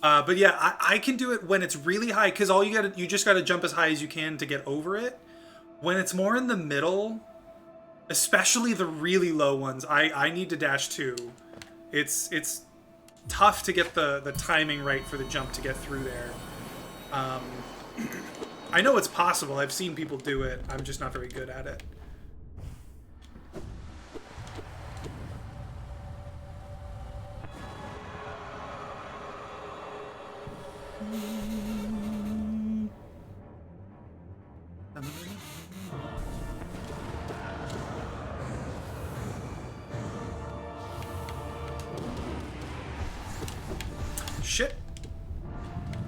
But yeah, I can do it when it's really high, because you just gotta jump as high as you can to get over it. When it's more in the middle, especially the really low ones, I need to dash too. It's tough to get the timing right for the jump to get through there. I know it's possible. I've seen people do it. I'm just not very good at it. Shit.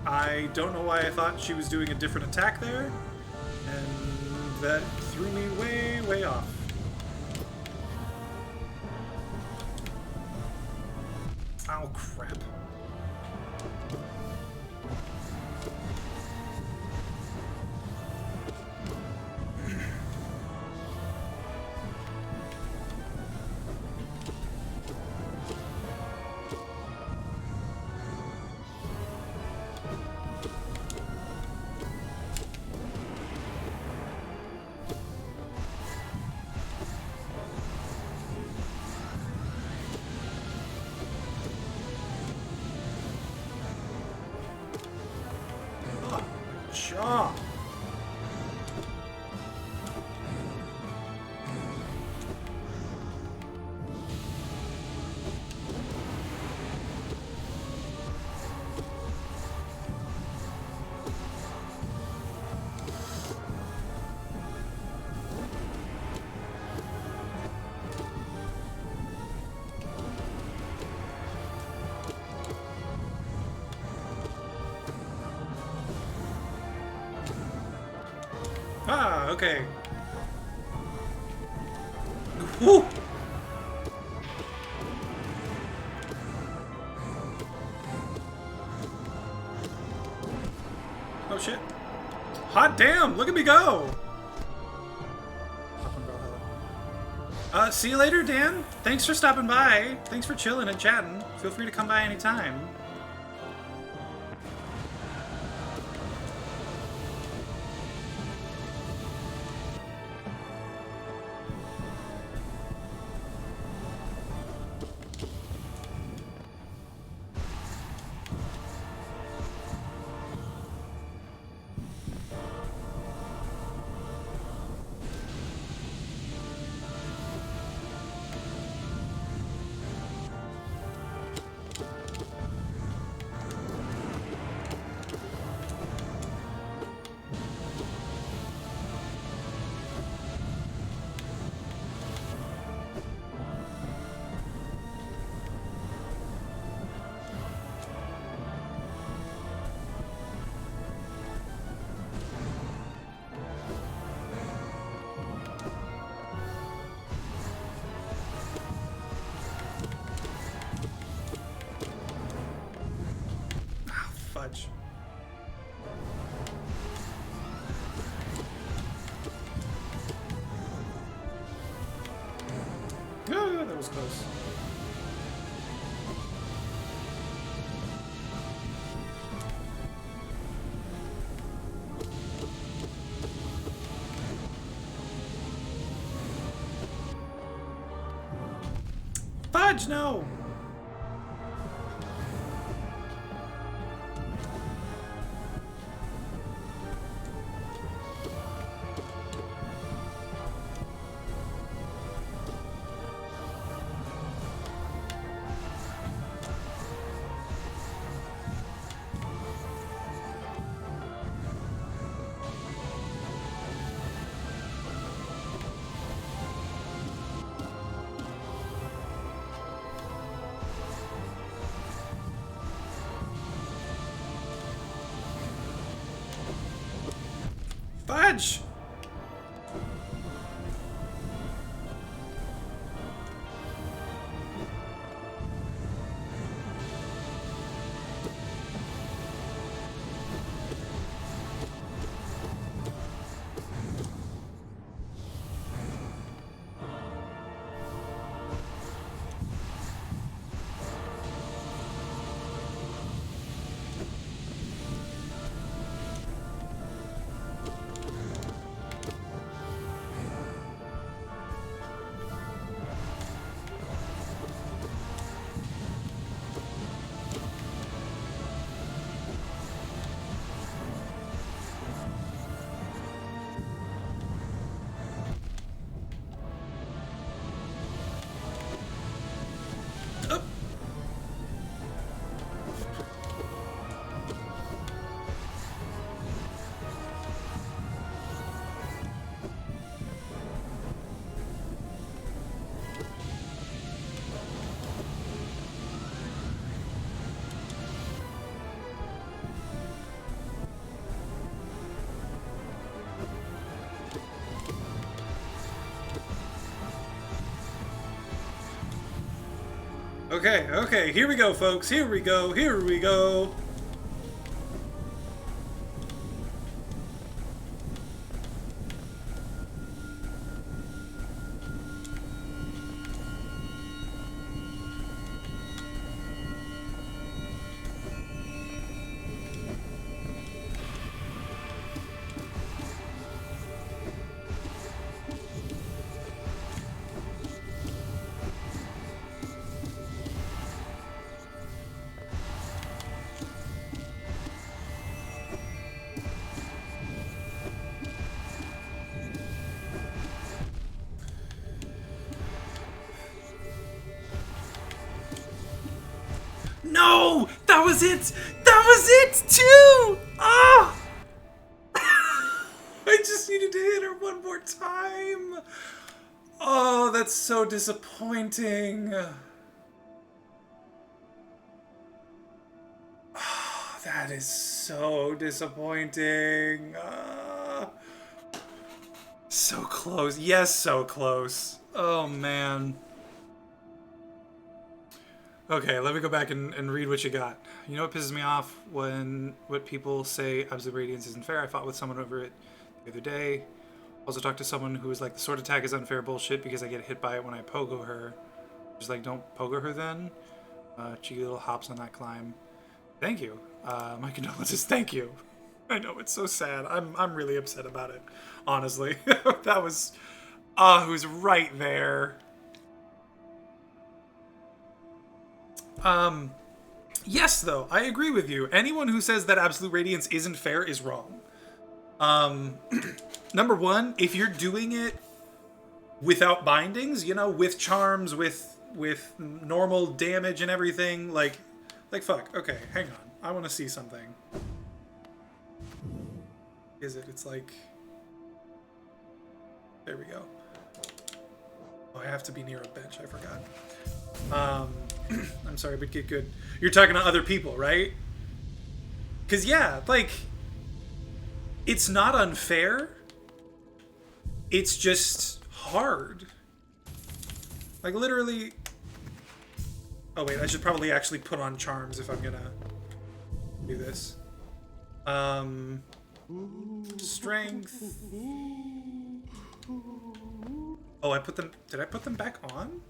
I don't know why I thought she was doing a different attack there, and that threw me way, way off. Oh, crap. Shaw. Okay. Woo! Oh shit. Hot damn! Look at me go! See you later, Dan. Thanks for stopping by. Thanks for chilling and chatting. Feel free to come by anytime. Fudge. Oh, that was close. Fudge, no! Fudge! Okay, okay, here we go, folks. Here we go, here we go. No! That was it! That was it, too! Ah! I just needed to hit her one more time. Oh, that's so disappointing. Oh, that is so disappointing. So close. Yes, so close. Oh, man. Okay, let me go back and read what you got. You know what pisses me off? What people say Absolute Radiance isn't fair. I fought with someone over it the other day. Also talked to someone who was like, the sword attack is unfair bullshit because I get hit by it when I pogo her. Just like, don't pogo her then. Cheeky little hops on that climb. Thank you. My condolences. Thank you. I know, it's so sad. I'm really upset about it. Honestly. That was... it was right there. Yes, though, I agree with you. Anyone who says that Absolute Radiance isn't fair is wrong. Number one, if you're doing it without bindings, you know, with charms, with normal damage and everything, like fuck. Okay, hang on. I want to see something. Is it? It's like... There we go. Oh, I have to be near a bench. I forgot. I'm sorry, but get good. You're talking to other people, right? Because, yeah, like, it's not unfair. It's just hard. Like, literally... Oh, wait, I should probably actually put on charms if I'm gonna do this. Strength. Oh, I put them... Did I put them back on?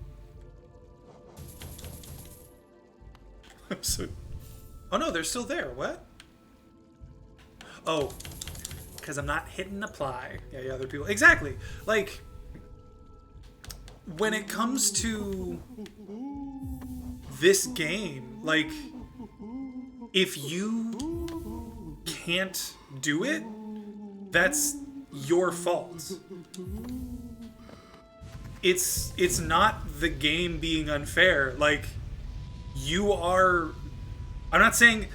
So, oh no, they're still there. What? Oh, because I'm not hitting apply. Yeah, other people. Exactly. Like, when it comes to this game, like, if you can't do it, that's your fault. It's not the game being unfair. Like, you are... I'm not saying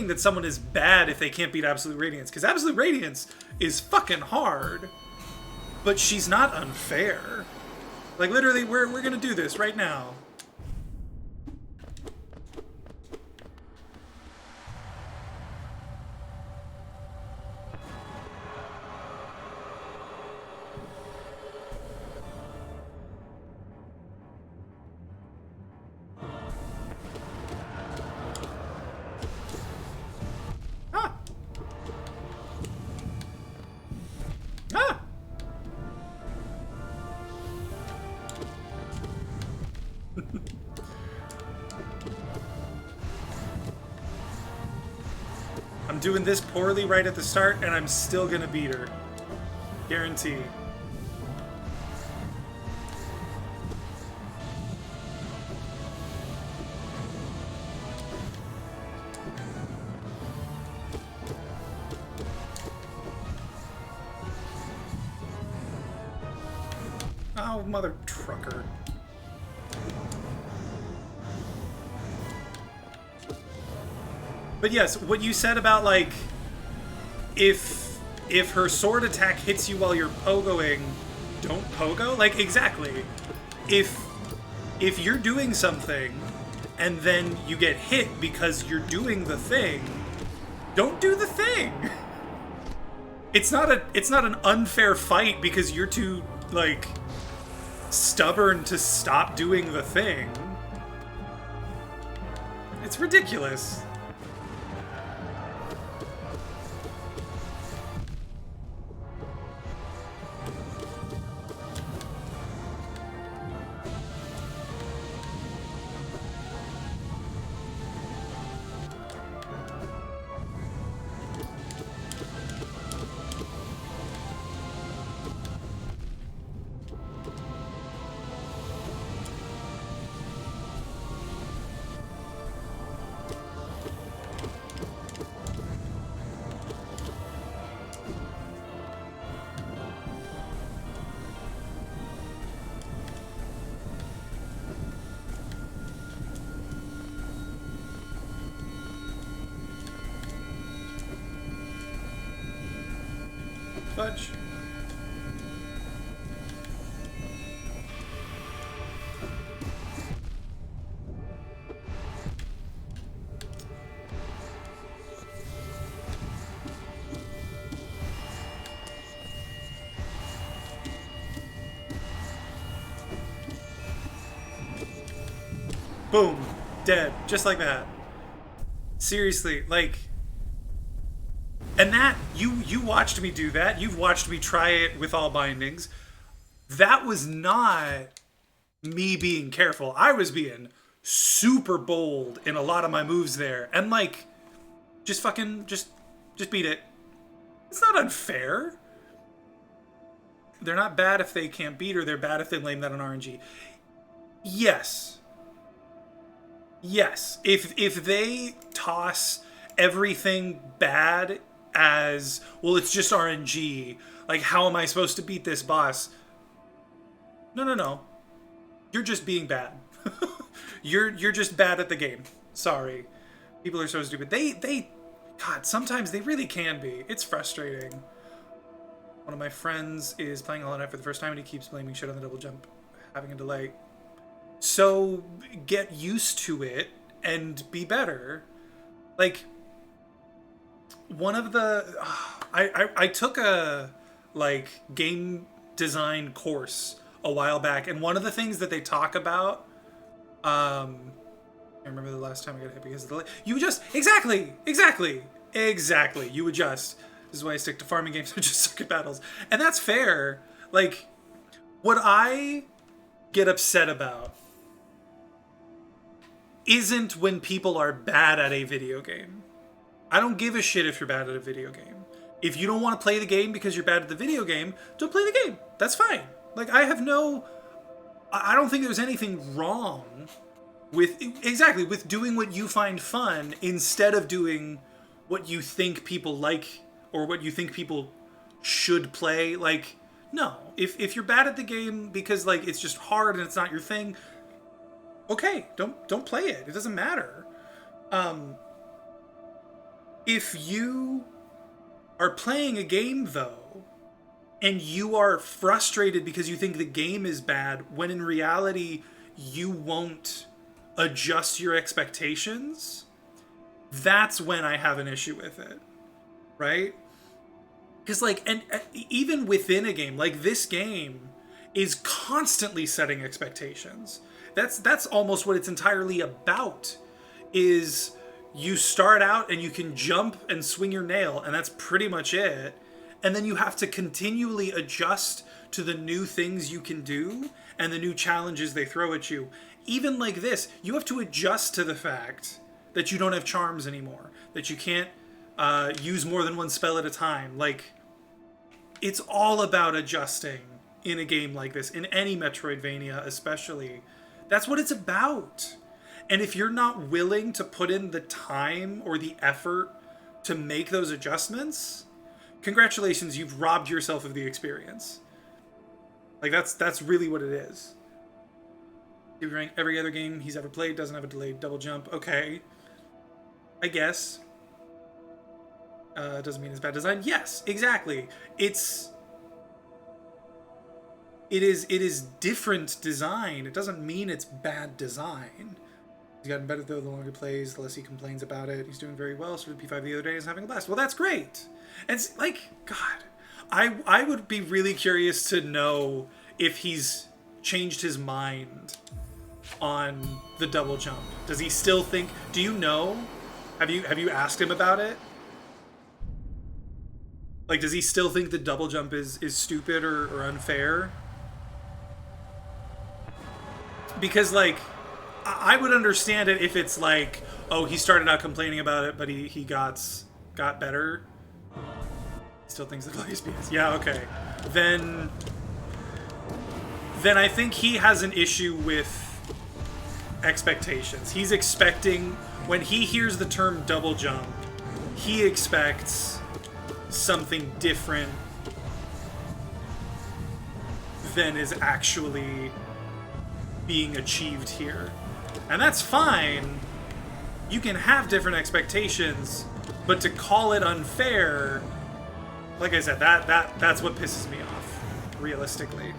that someone is bad if they can't beat Absolute Radiance, because Absolute Radiance is fucking hard. But she's not unfair. Like, literally, we're gonna do this right now. I'm doing this poorly right at the start, and I'm still gonna beat her. Guarantee. Oh, mother trucker. But yes, what you said about, like, if her sword attack hits you while you're pogoing, don't pogo? Like, exactly. If you're doing something and then you get hit because you're doing the thing, don't do the thing. It's not an unfair fight because you're too, like, stubborn to stop doing the thing. It's ridiculous. Fudge. Boom. Dead. Just like that. Seriously, like... And that, you watched me do that. You've watched me try it with all bindings. That was not me being careful. I was being super bold in a lot of my moves there. And like, just fucking, just beat it. It's not unfair. They're not bad if they can't beat her. They're bad if they blame that on RNG. Yes. Yes. If they toss everything bad as, well, it's just RNG, like, how am I supposed to beat this boss? No. You're just being bad. You're just bad at the game. Sorry. People are so stupid. They God, sometimes they really can be. It's frustrating. One of my friends is playing Hollow Knight for the first time and he keeps blaming shit on the double jump, having a delay. So get used to it and be better. Like, one of the... I took a, like, game design course a while back, and one of the things that they talk about... I remember the last time I got hit because of the delay. You adjust. Exactly. You adjust. This is why I stick to farming games or just circuit battles. And that's fair. Like, what I get upset about isn't when people are bad at a video game. I don't give a shit if you're bad at a video game. If you don't want to play the game because you're bad at the video game, don't play the game. That's fine. Like, I don't think there's anything wrong with doing what you find fun instead of doing what you think people like or what you think people should play. Like, no. If you're bad at the game because, like, it's just hard and it's not your thing, okay, don't play it. It doesn't matter. If you are playing a game, though, and you are frustrated because you think the game is bad, when in reality you won't adjust your expectations, that's when I have an issue with it, right? Because, like, and even within a game, like, this game is constantly setting expectations. That's almost what it's entirely about, is you start out and you can jump and swing your nail, and that's pretty much it. And then you have to continually adjust to the new things you can do and the new challenges they throw at you. Even like this, you have to adjust to the fact that you don't have charms anymore, that you can't use more than one spell at a time. Like, it's all about adjusting in a game like this, in any Metroidvania especially. That's what it's about. And if you're not willing to put in the time or the effort to make those adjustments, congratulations, you've robbed yourself of the experience. Like, that's really what it is. Every other game he's ever played doesn't have a delayed double jump. Okay. I guess. Doesn't mean it's bad design. Yes, exactly. It is different design. It doesn't mean it's bad design. He's gotten better, though, the longer he plays, the less he complains about it. He's doing very well. Started P5 the other day and is having a blast. Well, that's great. And it's like, God, I would be really curious to know if he's changed his mind on the double jump. Does he still think... Do you know? Have you asked him about it? Like, does he still think the double jump is stupid or unfair? Because, like, I would understand it if it's like, oh, he started out complaining about it, but he got better. He still thinks the delay is BS. Yeah, okay. Then I think he has an issue with expectations. He's expecting, when he hears the term double jump, he expects something different than is actually being achieved here. And that's fine. You can have different expectations, but to call it unfair, like I said, that's what pisses me off, realistically.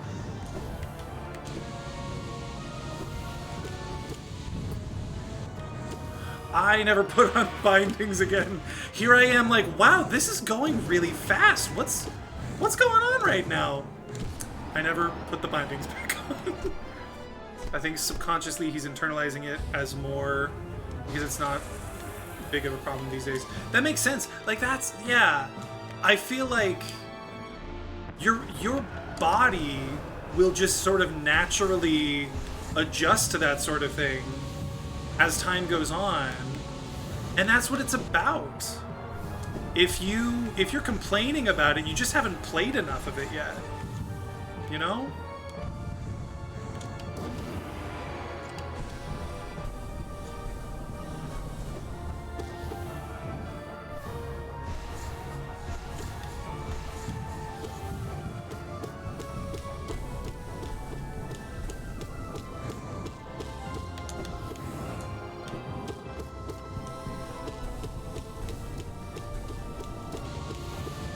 I never put on bindings again. Here I am like, wow, this is going really fast. What's going on right now? I never put the bindings back on. I think subconsciously he's internalizing it as more because it's not big of a problem these days. That makes sense. Like that's yeah. I feel like your body will just sort of naturally adjust to that sort of thing as time goes on. And that's what it's about. If you're complaining about it, you just haven't played enough of it yet. You know?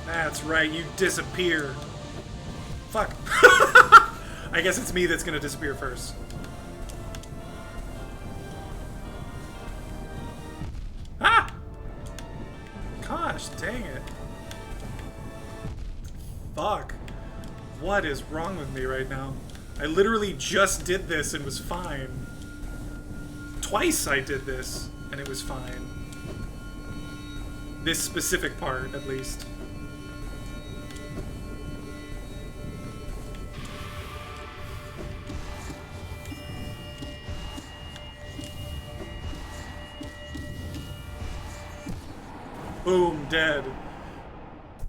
That's right, you disappear. Fuck. I guess it's me that's gonna disappear first. Ah! Gosh, dang it. Fuck. What is wrong with me right now? I literally just did this and was fine. Twice I did this and it was fine. This specific part, at least. Boom, dead.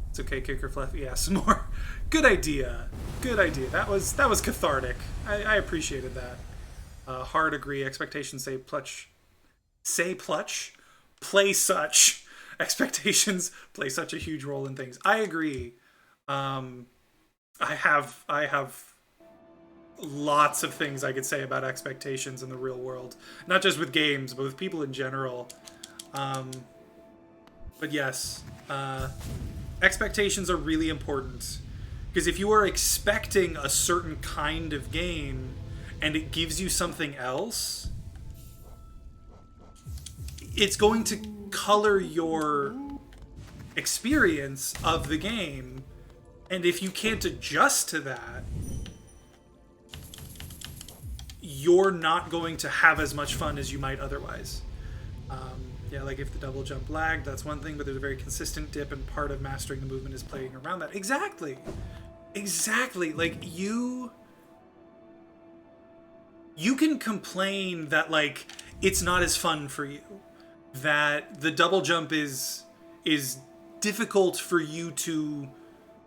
It's okay, Kicker Fluffy. Yeah, some more. Good idea. Good idea. That was cathartic. I appreciated that. Hard agree. Expectations say pluch. Say pluch. Play such. Expectations play such a huge role in things. I agree. I have lots of things I could say about expectations in the real world. Not just with games, but with people in general. But yes, expectations are really important. Because if you are expecting a certain kind of game and it gives you something else, it's going to color your experience of the game. And if you can't adjust to that, you're not going to have as much fun as you might otherwise. Yeah, like if the double jump lagged, that's one thing, but there's a very consistent dip, and part of mastering the movement is playing around that. Exactly. Exactly. Like, you can complain that, like, it's not as fun for you. That the double jump is difficult for you to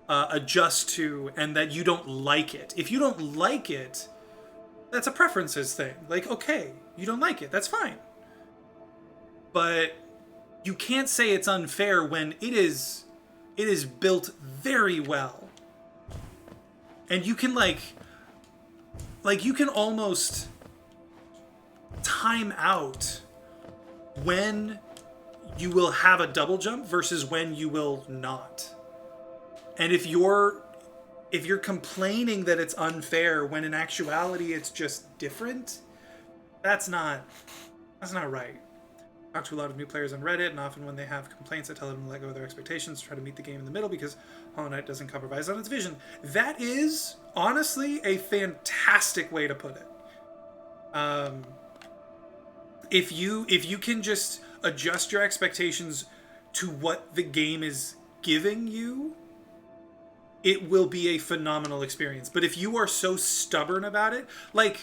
adjust to, and that you don't like it. If you don't like it, that's a preferences thing. Like, okay, you don't like it. That's fine. But you can't say it's unfair when it is built very well. And you can like you can almost time out when you will have a double jump versus when you will not. And if you're complaining that it's unfair when in actuality it's just different, that's not right. I talk to a lot of new players on Reddit, and often when they have complaints, I tell them to let go of their expectations, try to meet the game in the middle, because Hollow Knight doesn't compromise on its vision. That is, honestly, a fantastic way to put it. If you can just adjust your expectations to what the game is giving you, it will be a phenomenal experience. But if you are so stubborn about it, like,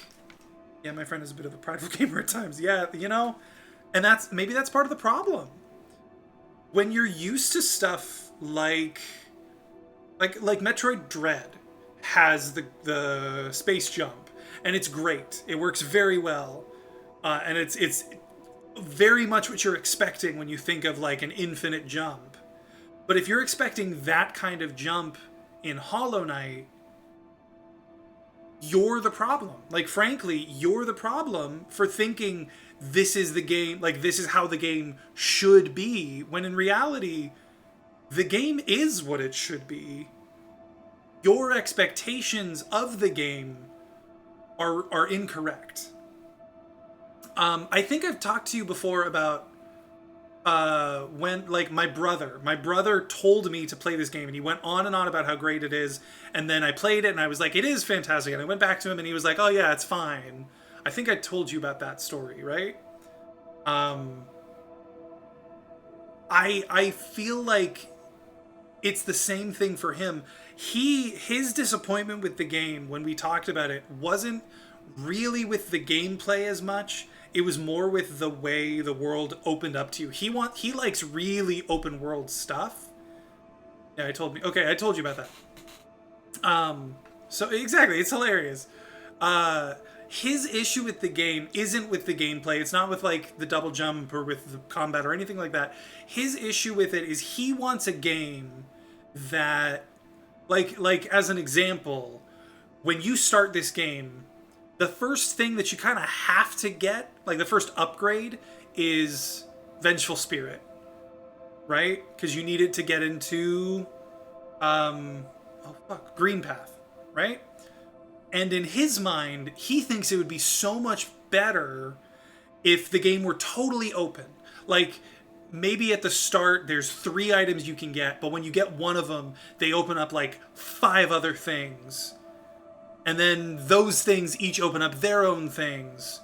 yeah, my friend is a bit of a prideful gamer at times. Yeah, you know? And maybe that's part of the problem. When you're used to stuff like Metroid Dread has the space jump, and it's great. It works very well, and it's very much what you're expecting when you think of like an infinite jump. But if you're expecting that kind of jump in Hollow Knight, you're the problem. Like, frankly, you're the problem for thinking this is the game, like, this is how the game should be, when in reality, the game is what it should be. Your expectations of the game are incorrect. I think I've talked to you before about when, like, my brother told me to play this game, and he went on and on about how great it is, and then I played it, and I was like, it is fantastic, and I went back to him, and he was like, oh yeah, it's fine. I think I told you about that story, right? I feel like it's the same thing for him. His disappointment with the game when we talked about it wasn't really with the gameplay as much. It was more with the way the world opened up to you. He likes really open world stuff. Yeah, I told you about that. So exactly, it's hilarious. His issue with the game isn't with the gameplay. It's not with like the double jump or with the combat or anything like that. His issue with it is he wants a game that, like as an example, when you start this game, the first thing that you kind of have to get, like the first upgrade, is Vengeful Spirit, right? Because you need it to get into, Green Path, right? And in his mind, he thinks it would be so much better if the game were totally open. Like, maybe at the start, there's 3 items you can get, but when you get one of them, they open up like 5 other things. And then those things each open up their own things.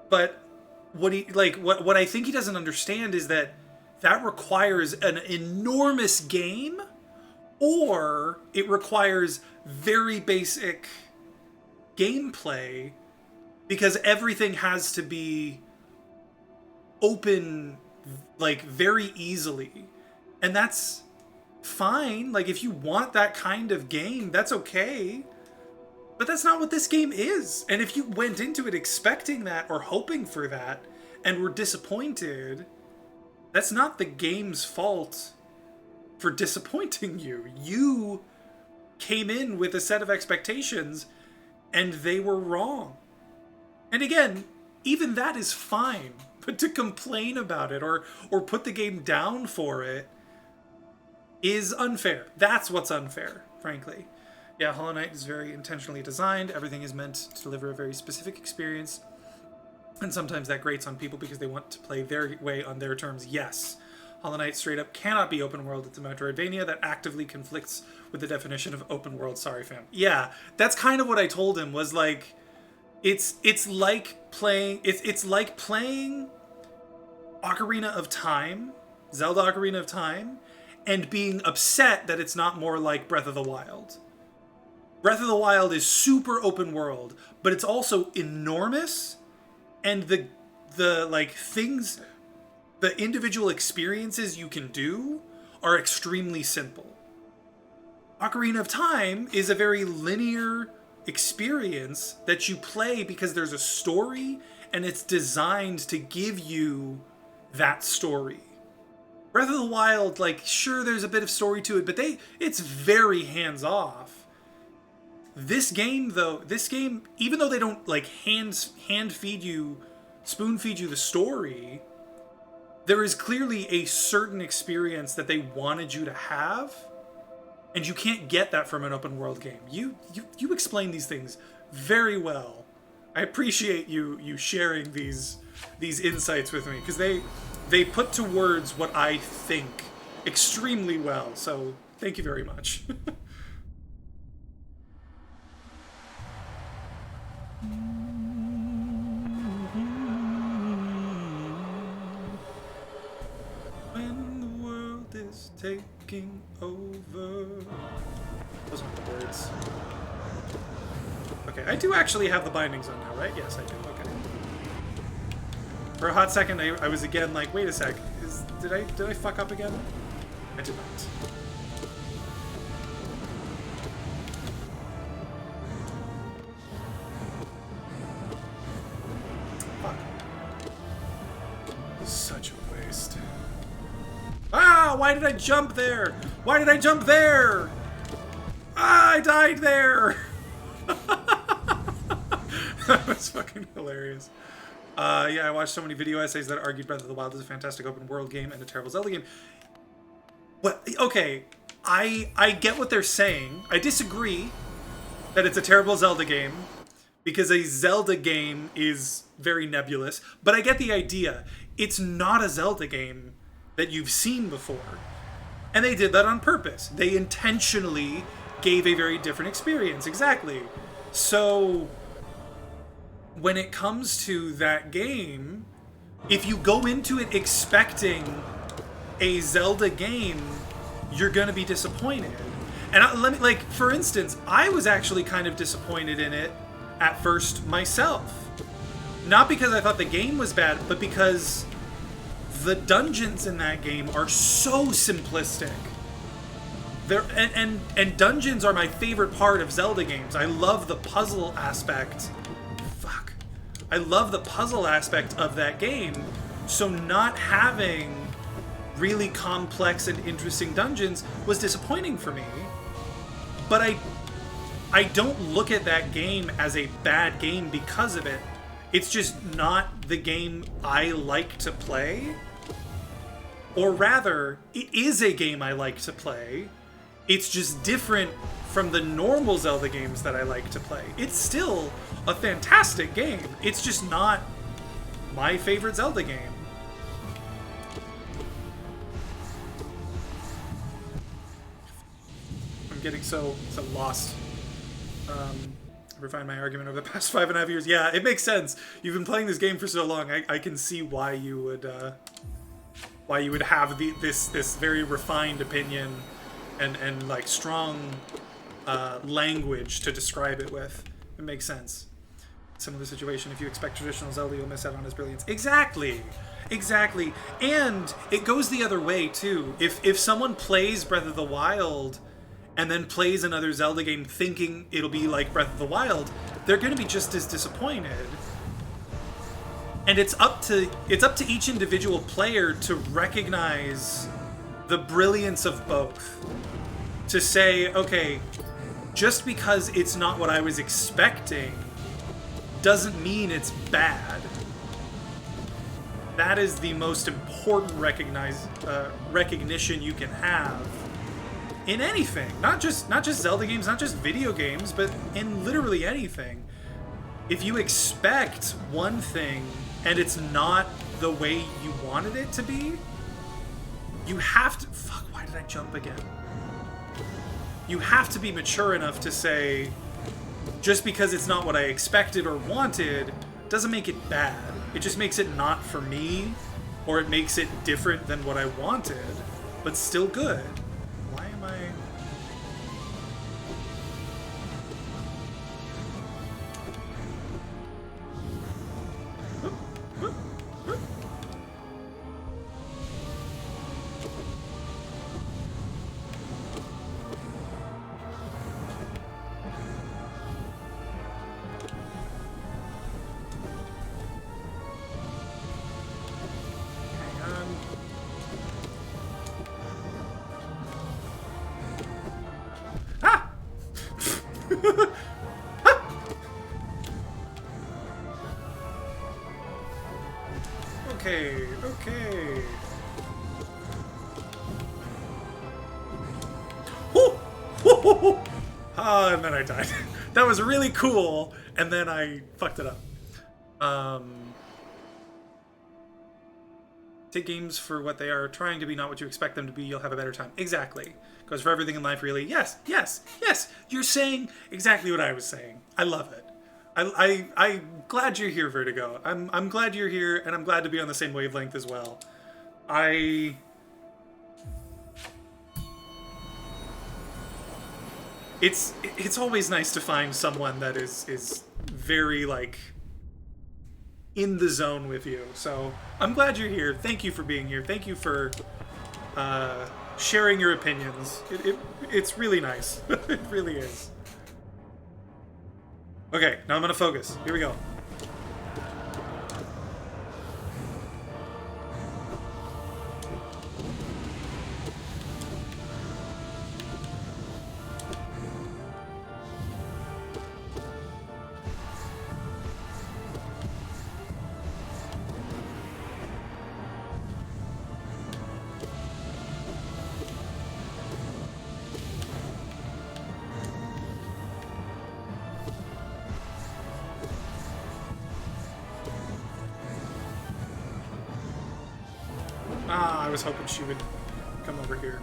But what I think he doesn't understand is that requires an enormous game, or it requires very basic gameplay, because everything has to be open like very easily. And that's fine. Like, if you want that kind of game, that's okay. But that's not what this game is. And if you went into it expecting that or hoping for that and were disappointed, that's not the game's fault for disappointing you. You came in with a set of expectations and they were wrong. And again, even that is fine. But to complain about it or put the game down for it is unfair. That's what's unfair, frankly. Yeah, Hollow Knight is very intentionally designed. Everything is meant to deliver a very specific experience. And sometimes that grates on people because they want to play their way on their terms. Yes, Hollow Knight straight up cannot be open world. It's a Metroidvania that actively conflicts with the definition of open world. Sorry, fam. Yeah, that's kind of what I told him, was like, it's like playing Ocarina of Time, Zelda Ocarina of Time, and being upset that it's not more like Breath of the Wild. Breath of the Wild is super open world, but it's also enormous, and the like things, the individual experiences you can do are extremely simple. Ocarina of Time is a very linear experience that you play because there's a story and it's designed to give you that story. Breath of the Wild, like, sure, there's a bit of story to it, but it's very hands-off. This game, even though they don't like hand feed you, spoon feed you the story, there is clearly a certain experience that they wanted you to have, and you can't get that from an open world game. You explain these things very well. I appreciate you sharing these insights with me, because they put to words what I think extremely well. So thank you very much. When the world is taking over. Those aren't the words. Okay, I do actually have the bindings on now, right? Yes, I do. Okay. For a hot second, I was again like, wait a sec, did I fuck up again? I did not. Fuck. Such a waste. Ah! Why did I jump there? Why did I jump there? Ah! I died there! That was fucking hilarious. Yeah, I watched so many video essays that argued Breath of the Wild is a fantastic open world game and a terrible Zelda game. What? Okay, I get what they're saying. I disagree that it's a terrible Zelda game, because a Zelda game is very nebulous, but I get the idea. It's not a Zelda game that you've seen before. And they did that on purpose. They intentionally gave a very different experience. Exactly. So when it comes to that game, if you go into it expecting a Zelda game, you're gonna be disappointed. And let me, like, for instance, I was actually kind of disappointed in it at first myself. Not because I thought the game was bad, but because the dungeons in that game are so simplistic. And dungeons are my favorite part of Zelda games. I love the puzzle aspect. Fuck. I love the puzzle aspect of that game. So not having really complex and interesting dungeons was disappointing for me. But I don't look at that game as a bad game because of it. It's just not the game I like to play. Or rather, it is a game I like to play. It's just different from the normal Zelda games that I like to play. It's still a fantastic game. It's just not my favorite Zelda game. I'm getting so lost. Refine my argument over the past 5.5 years. Yeah, it makes sense. You've been playing this game for so long. I can see why you would have this very refined opinion and like strong language to describe it with. It makes sense. Similar situation. If you expect traditional Zelda, you'll miss out on its brilliance. Exactly. And it goes the other way too. If someone plays Breath of the Wild and then plays another Zelda game thinking it'll be like Breath of the Wild, they're going to be just as disappointed. And it's up to each individual player to recognize the brilliance of both. To say, okay, just because it's not what I was expecting doesn't mean it's bad. That is the most important recognition you can have in anything. Not just Zelda games, not just video games, but in literally anything. If you expect one thing and it's not the way you wanted it to be, you have to... Fuck, why did I jump again? You have to be mature enough to say, just because it's not what I expected or wanted, doesn't make it bad. It just makes it not for me, or it makes it different than what I wanted, but still good. Why am I... Okay. Woo! Ah, and then I died. That was really cool, and then I fucked it up. Take games for what they are trying to be, not what you expect them to be. You'll have a better time. Exactly. Goes for everything in life, really. Yes. You're saying exactly what I was saying. I love it. I'm glad you're here, Vertigo. I'm glad you're here, and I'm glad to be on the same wavelength as well. It's always nice to find someone that is very, like, in the zone with you. So I'm glad you're here. Thank you for being here. Thank you for sharing your opinions. It's really nice. It really is. Okay, now I'm gonna focus. Here we go. I was hoping she would come over here.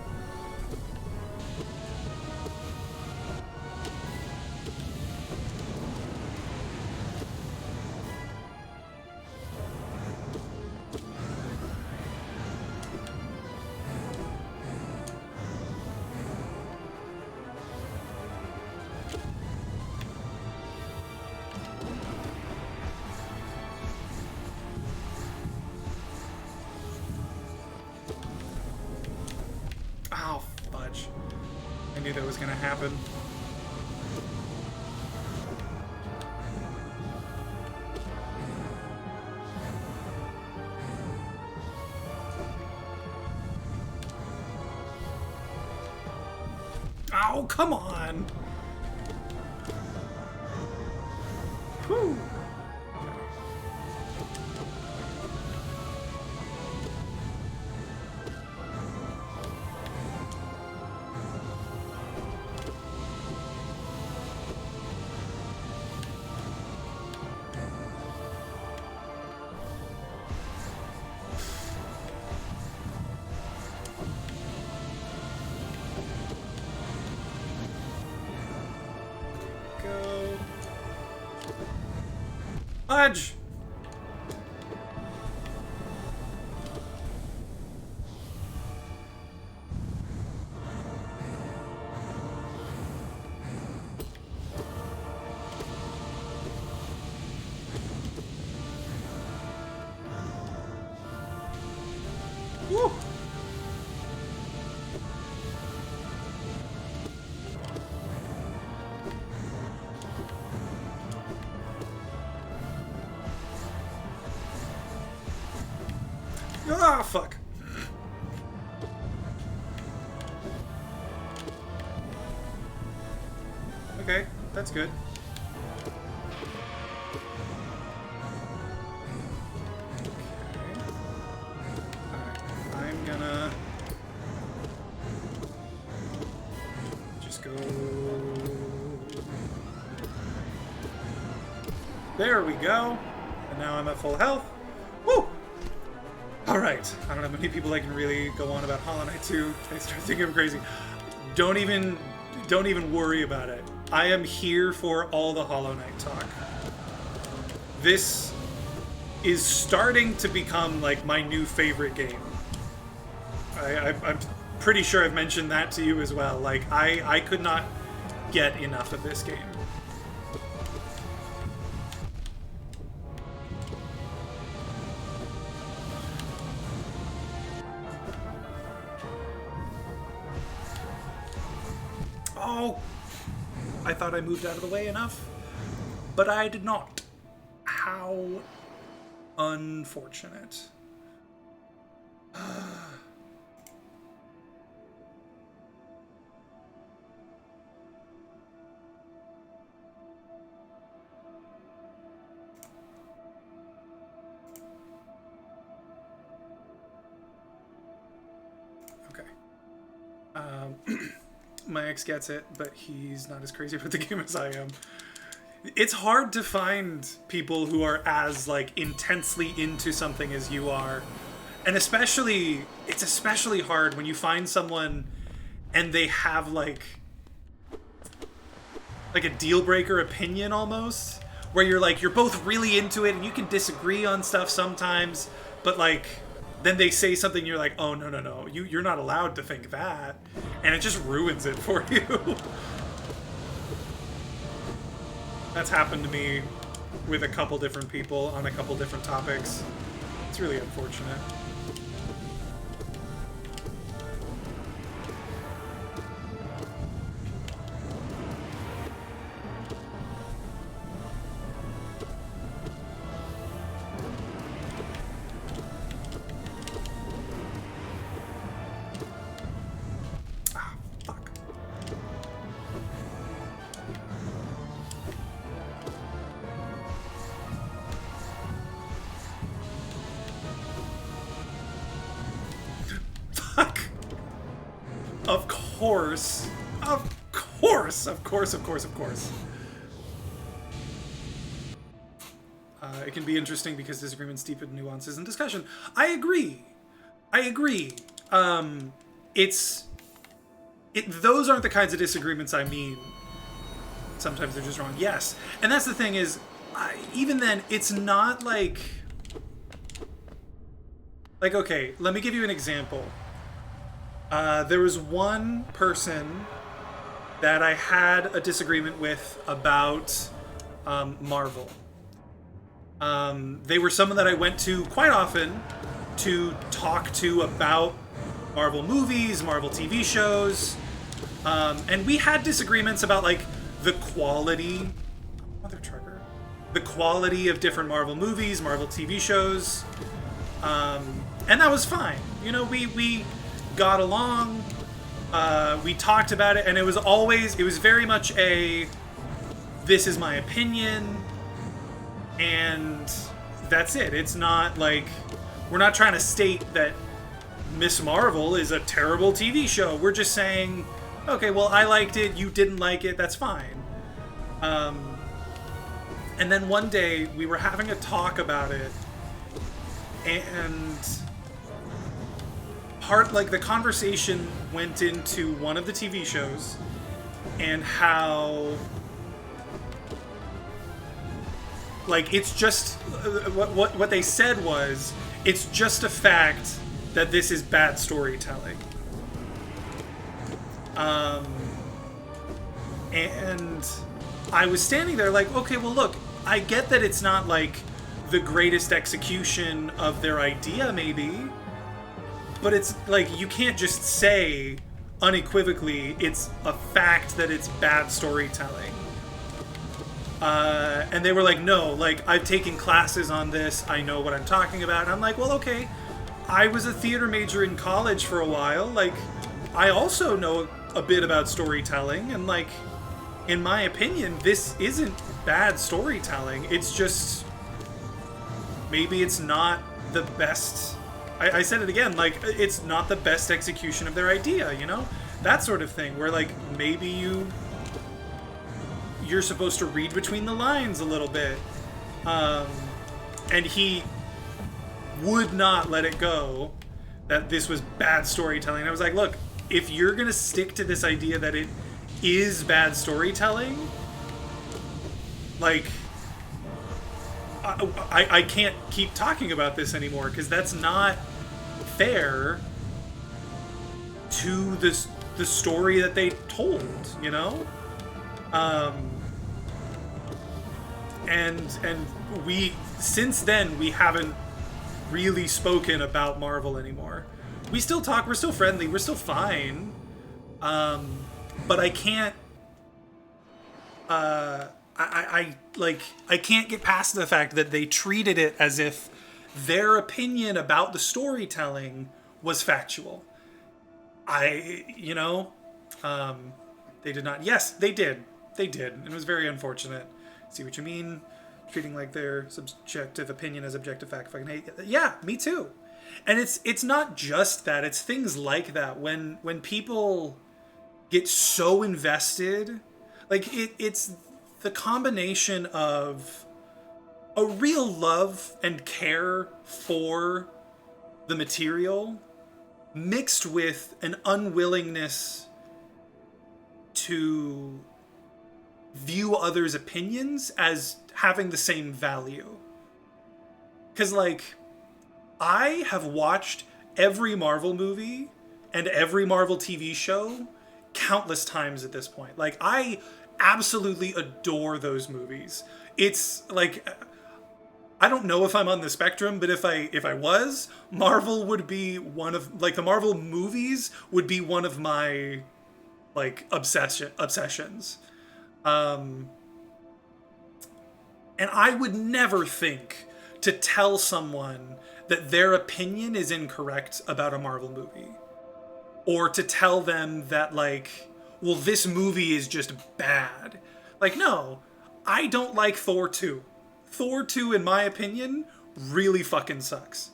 knew that was gonna happen. Oh, come on! Whew. Fudge! Woo! Ah, fuck. Okay, that's good. Okay. Alright, I'm gonna just go... There we go. And now I'm at full health. Woo! Alright, I don't know how many people I can really go on about Hollow Knight 2. I start thinking I'm crazy. Don't even worry about it. I am here for all the Hollow Knight talk. This is starting to become like my new favorite game. I'm pretty sure I've mentioned that to you as well. Like, I could not get enough of this game. Oh! I thought I moved out of the way enough, but I did not. How unfortunate. Okay. My ex gets it, but he's not as crazy about the game as I am. It's hard to find people who are as, like, intensely into something as you are. And especially, it's especially hard when you find someone and they have, like a deal-breaker opinion, almost. Where you're both really into it and you can disagree on stuff sometimes, but, like, then they say something, you're like, oh, no, you're not allowed to think that. And it just ruins it for you. That's happened to me with a couple different people on a couple different topics. It's really unfortunate. Of course. It can be interesting because disagreements deepen nuances and discussion. I agree. Those aren't the kinds of disagreements I mean. Sometimes they're just wrong. Yes. And that's the thing is, even then, it's not like, okay, let me give you an example. There was one person that I had a disagreement with about Marvel. They were someone that I went to quite often to talk to about Marvel movies, Marvel TV shows, And we had disagreements about like the quality, mother trucker, the quality of different Marvel movies, Marvel TV shows, and that was fine. You know, we got along, we talked about it, and it was very much a, this is my opinion, and that's it. It's not like, we're not trying to state that Miss Marvel is a terrible TV show. We're just saying, okay, well, I liked it, you didn't like it, that's fine. And then one day, we were having a talk about it, and the conversation went into one of the TV shows, and how, like, it's just, what they said was, it's just a fact that this is bad storytelling. And I was standing there like, okay, well, look, I get that it's not like the greatest execution of their idea, maybe, but it's like, you can't just say unequivocally it's a fact that it's bad storytelling. And they were like, no, like, I've taken classes on this, I know what I'm talking about. And I'm like, well, okay, I was a theater major in college for a while, like, I also know a bit about storytelling, and like, in my opinion, this isn't bad storytelling. It's just, maybe it's not the best. I said it again, like, it's not the best execution of their idea, you know? That sort of thing, where like, maybe you're supposed to read between the lines a little bit. And he would not let it go that this was bad storytelling. I was like, look, if you're gonna stick to this idea that it is bad storytelling, like, I can't keep talking about this anymore, because that's not fair to the story that they told, you know? And we, since then, we haven't really spoken about Marvel anymore. We still talk, we're still friendly, we're still fine. But I can't, I can't get past the fact that they treated it as if their opinion about the storytelling was factual. They did not. Yes, they did. They did. And it was very unfortunate. See what you mean? Treating like their subjective opinion as objective fact. Fucking hate. Yeah, me too. And it's not just that. It's things like that. When people get so invested, like, it's the combination of a real love and care for the material mixed with an unwillingness to view others' opinions as having the same value. Because, like, I have watched every Marvel movie and every Marvel TV show countless times at this point. Like, I absolutely adore those movies. It's like, I don't know if I'm on the spectrum, but if I was, Marvel would be one of, like, the Marvel movies would be one of my, like, obsessions. And I would never think to tell someone that their opinion is incorrect about a Marvel movie. Or to tell them that, like, well, this movie is just bad. Like, no, I don't like Thor 2. Thor 2, in my opinion, really fucking sucks.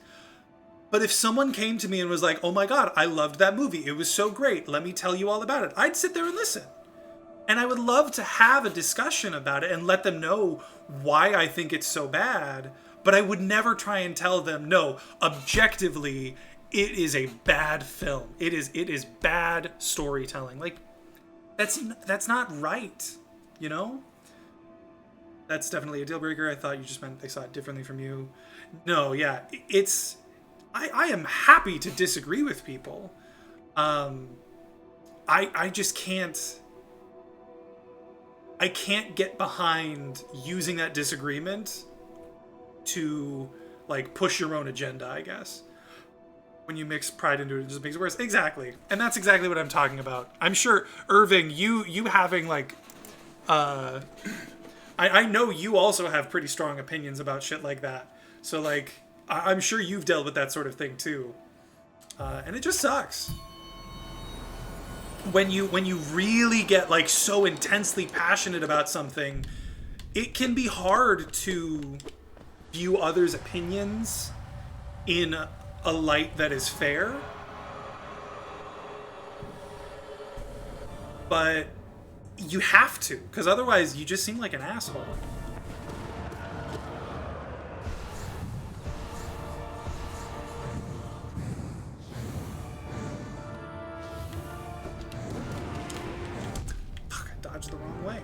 But if someone came to me and was like, oh my god, I loved that movie, it was so great, let me tell you all about it, I'd sit there and listen. And I would love to have a discussion about it and let them know why I think it's so bad, but I would never try and tell them, no, objectively, it is a bad film. It is bad storytelling. Like, that's not right, you know? That's definitely a deal breaker. I thought you just meant they saw it differently from you. No, yeah, it's... I am happy to disagree with people. I just can't... I can't get behind using that disagreement to, like, push your own agenda, I guess. when you mix pride into it, it just makes it worse. Exactly. And that's exactly what I'm talking about. I'm sure, Irving, you having, like, I know you also have pretty strong opinions about shit like that. So, like, I'm sure you've dealt with that sort of thing, too. And it just sucks. When you really get, like, so intensely passionate about something, it can be hard to view others' opinions in a light that is fair. But you have to, because otherwise you just seem like an asshole. Fuck, I dodged the wrong way.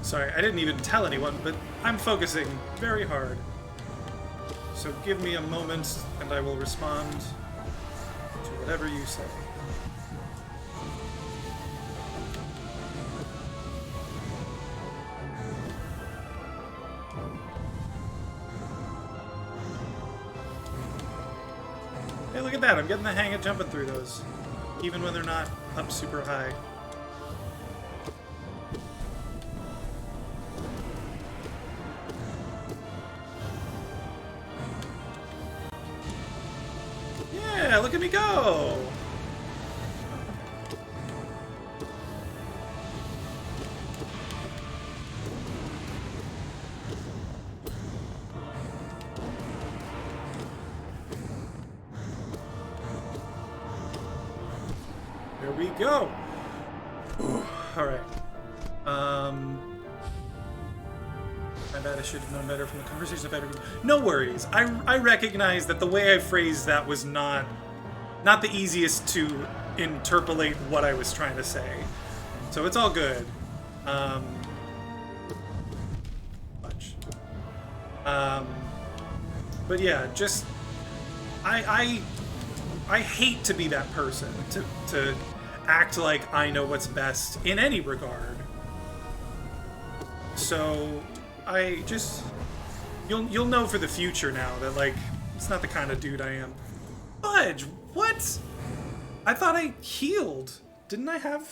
Sorry, I didn't even tell anyone, but I'm focusing very hard. So give me a moment, and I will respond to whatever you say. Hey, look at that. I'm getting the hang of jumping through those, even when they're not up super high. Yeah, look at me go! There we go! Alright. I bet I should have known better from the conversation I've had. No worries. I recognize that the way I phrased that was not the easiest to interpolate what I was trying to say. So it's all good. But yeah, just I hate to be that person, to act like I know what's best in any regard. So I just you'll know for the future now that, like, it's not the kind of dude I am. Fudge, what? I thought I healed. Didn't I have...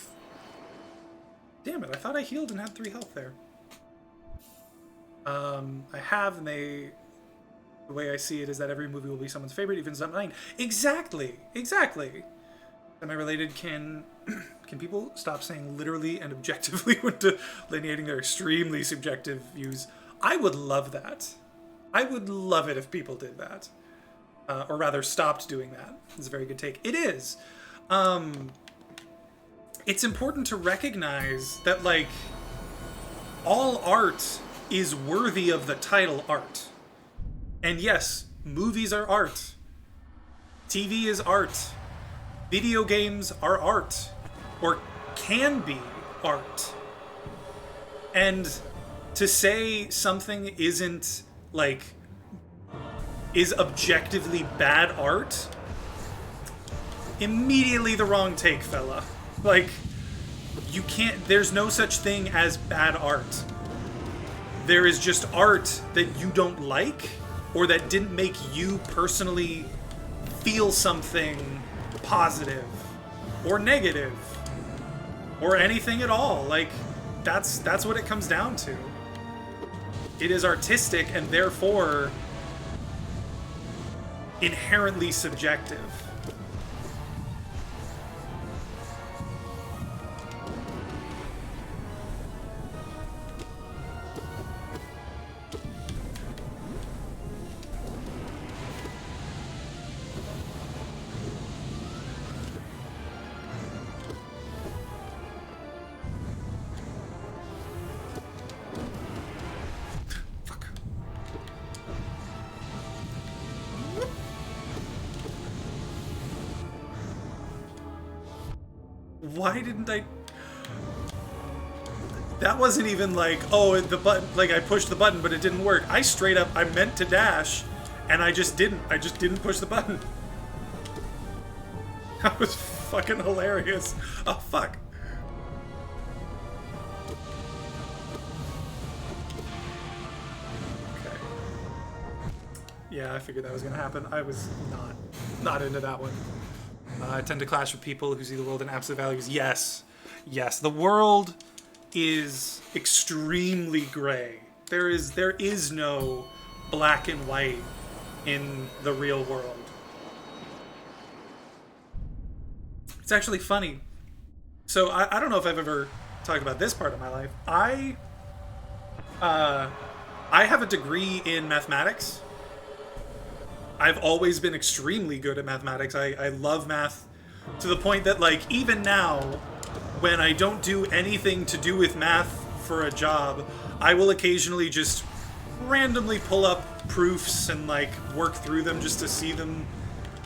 Damn it, I thought I healed and had 3 health there. I have, and the way I see it is that every movie will be someone's favorite, even if it's not mine. Exactly. Semi-related, can people stop saying literally and objectively when delineating their extremely subjective views? I would love that. I would love it if people did that. Or rather, stopped doing that. It's a very good take. It is. It's important to recognize that, like, all art is worthy of the title art. And yes, movies are art. TV is art. Video games are art. Or can be art. And to say something isn't, like, is objectively bad art, immediately the wrong take, fella. Like, you can't, there's no such thing as bad art. There is just art that you don't like, or that didn't make you personally feel something positive, or negative, or anything at all. Like, that's what it comes down to. It is artistic and therefore inherently subjective. Why didn't I... That wasn't even like, oh, the button, like I pushed the button, but it didn't work. I straight up, I meant to dash, and I just didn't. I just didn't push the button. That was fucking hilarious. Oh, fuck. Okay. Yeah, I figured that was gonna happen. I was not into that one. I tend to clash with people who see the world in absolute values. Yes. Yes. The world is extremely gray. There is no black and white in the real world. It's actually funny. So I don't know if I've ever talked about this part of my life. I have a degree in mathematics. I've always been extremely good at mathematics. I love math to the point that, like, even now, when I don't do anything to do with math for a job, I will occasionally just randomly pull up proofs and, like, work through them just to see them,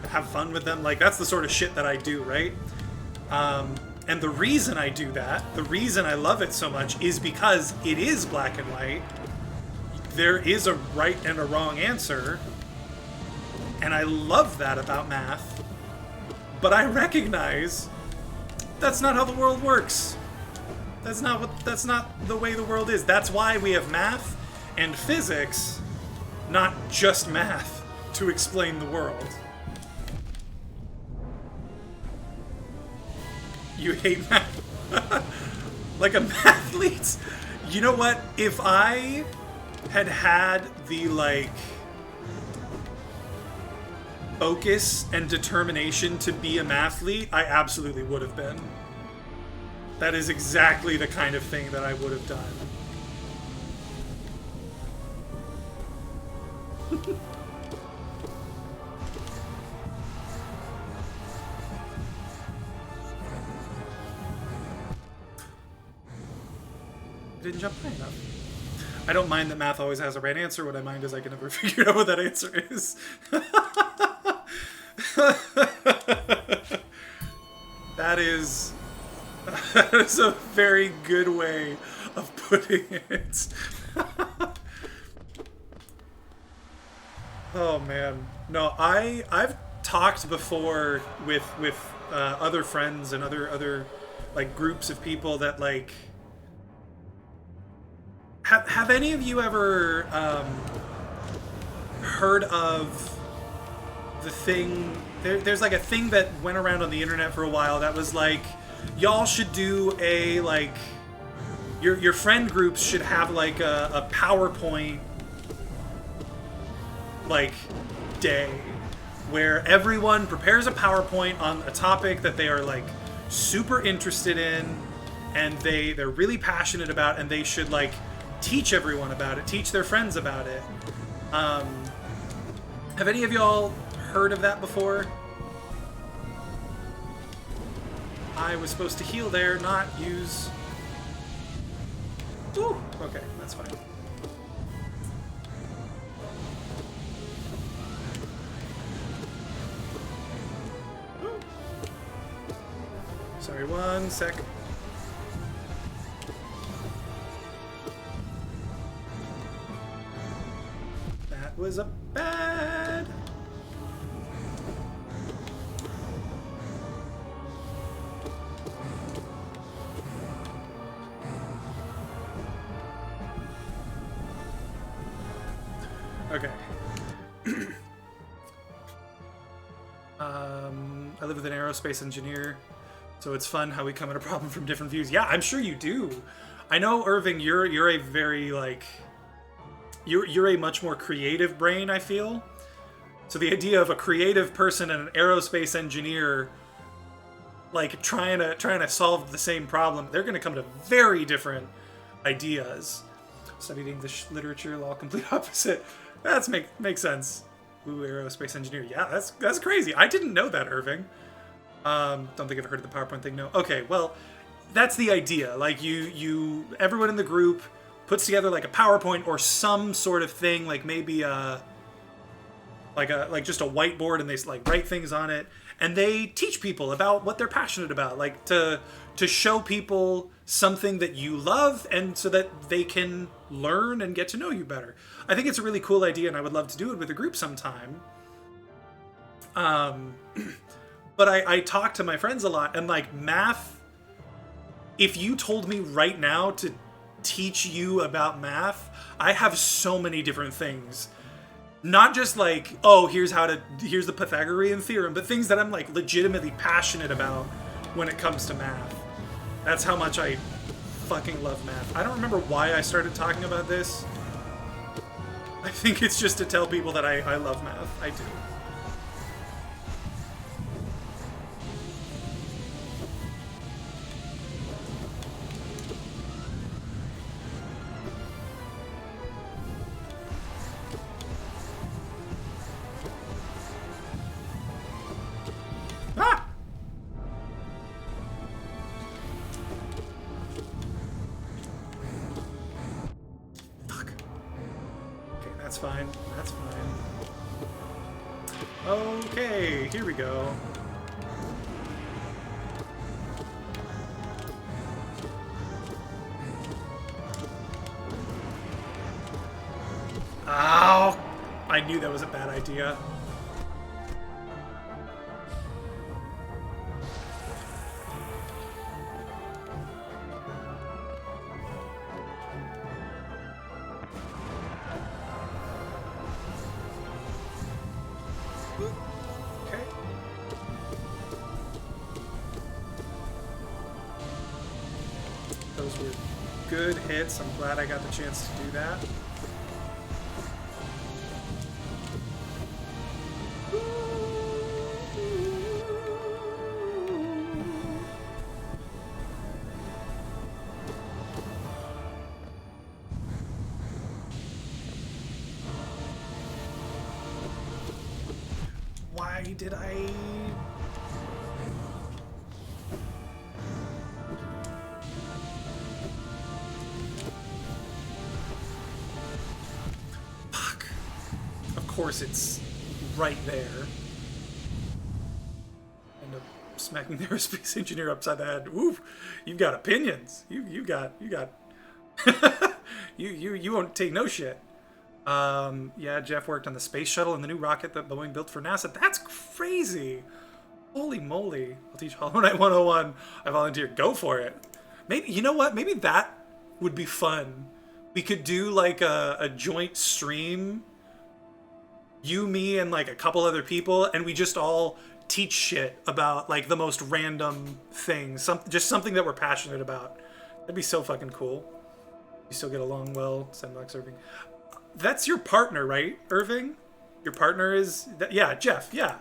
have fun with them. Like, that's the sort of shit that I do, right? And the reason I do that, the reason I love it so much, is because it is black and white. There is a right and a wrong answer. And I love that about math, but I recognize that's not how the world works. That's not the way the world is. That's why we have math and physics, not just math, to explain the world. You hate math? Like a mathlete? You know what? If I had the, like, focus and determination to be a mathlete, I absolutely would have been. That is exactly the kind of thing that I would have done. I didn't jump high enough. I don't mind that math always has a right answer. What I mind is I can never figure out what that answer is. That is a very good way of putting it. Oh man, no, I've talked before with other friends and other like groups of people that, like, have any of you ever heard of the thing? There's like a thing that went around on the internet for a while that was like, y'all should do a, like, your friend groups should have like a PowerPoint, like, day where everyone prepares a PowerPoint on a topic that they are, like, super interested in and they're really passionate about, and they should, like, teach everyone about it, teach their friends about it. Have any of y'all heard of that before? I was supposed to heal there, not use... Ooh, okay, that's fine. Ooh. Sorry, one sec. That was a bad... Okay. I live with an aerospace engineer, so it's fun how we come at a problem from different views. Yeah, I'm sure you do. I know, Irving, you're a very, like, you're a much more creative brain, I feel. So the idea of a creative person and an aerospace engineer, like trying to solve the same problem, they're going to come to very different ideas. Studied English literature, law, complete opposite. That's makes sense. Ooh, aerospace engineer. Yeah, that's crazy. I didn't know that, Irving. Don't think I've heard of the PowerPoint thing. No. Okay, well, that's the idea. Like everyone in the group puts together like a PowerPoint or some sort of thing, like maybe like just a whiteboard, and they like write things on it, and they teach people about what they're passionate about, like to show people something that you love, and so that they can learn and get to know you better. I think it's a really cool idea, and I would love to do it with a group sometime. But I talk to my friends a lot, and like math, if you told me right now to teach you about math, I have so many different things. Not just like, oh, here's the Pythagorean theorem, but things that I'm like legitimately passionate about when it comes to math. That's how much I fucking love math. I don't remember why I started talking about this. I think it's just to tell people that I love math. I do. Ah! Fuck. Okay, that's fine. That's fine. Okay, here we go. Ow! I knew that was a bad idea. Okay. Those were good hits. I'm glad I got the chance to do that. Why did I... Fuck. Of course it's right there. End up smacking the aerospace engineer upside the head. Oof, you've got opinions. You got you won't take no shit. Yeah, Jeff worked on the space shuttle and the new rocket that Boeing built for NASA. That's crazy. Holy moly. I'll teach Hollow Knight 101. I volunteer. Go for it. Maybe, you know what? Maybe that would be fun. We could do like a joint stream. You, me, and like a couple other people, and we just all teach shit about like the most random things. Just something that we're passionate about. That'd be so fucking cool. You still get along well, Sandbox Irving. That's your partner, right, Irving? Your partner is... yeah, Jeff, yeah.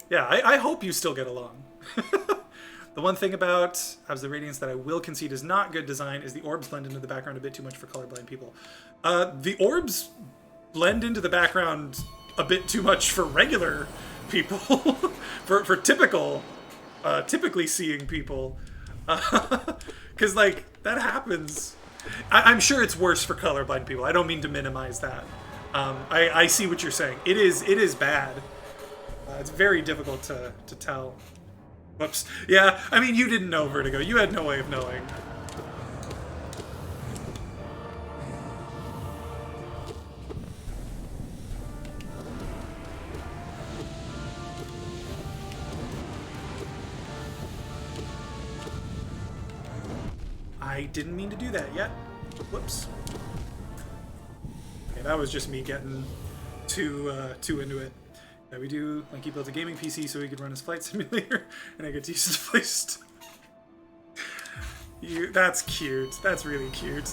Yeah, I hope you still get along. The one thing about As the Radiance that I will concede is not good design is the orbs blend into the background a bit too much for colorblind people. The orbs blend into the background a bit too much for regular people. for typical, typically seeing people. Because, like, that happens... I'm sure it's worse for colorblind people. I don't mean to minimize that. I see what you're saying. It is bad. It's very difficult to tell. Whoops. Yeah, I mean, you didn't know Vertigo. You had no way of knowing. I didn't mean to do that yet. Whoops. Okay, that was just me getting too into it. Yeah, we do, like, he built a gaming PC so he could run his flight simulator, and I get to use his place. That's cute. That's really cute.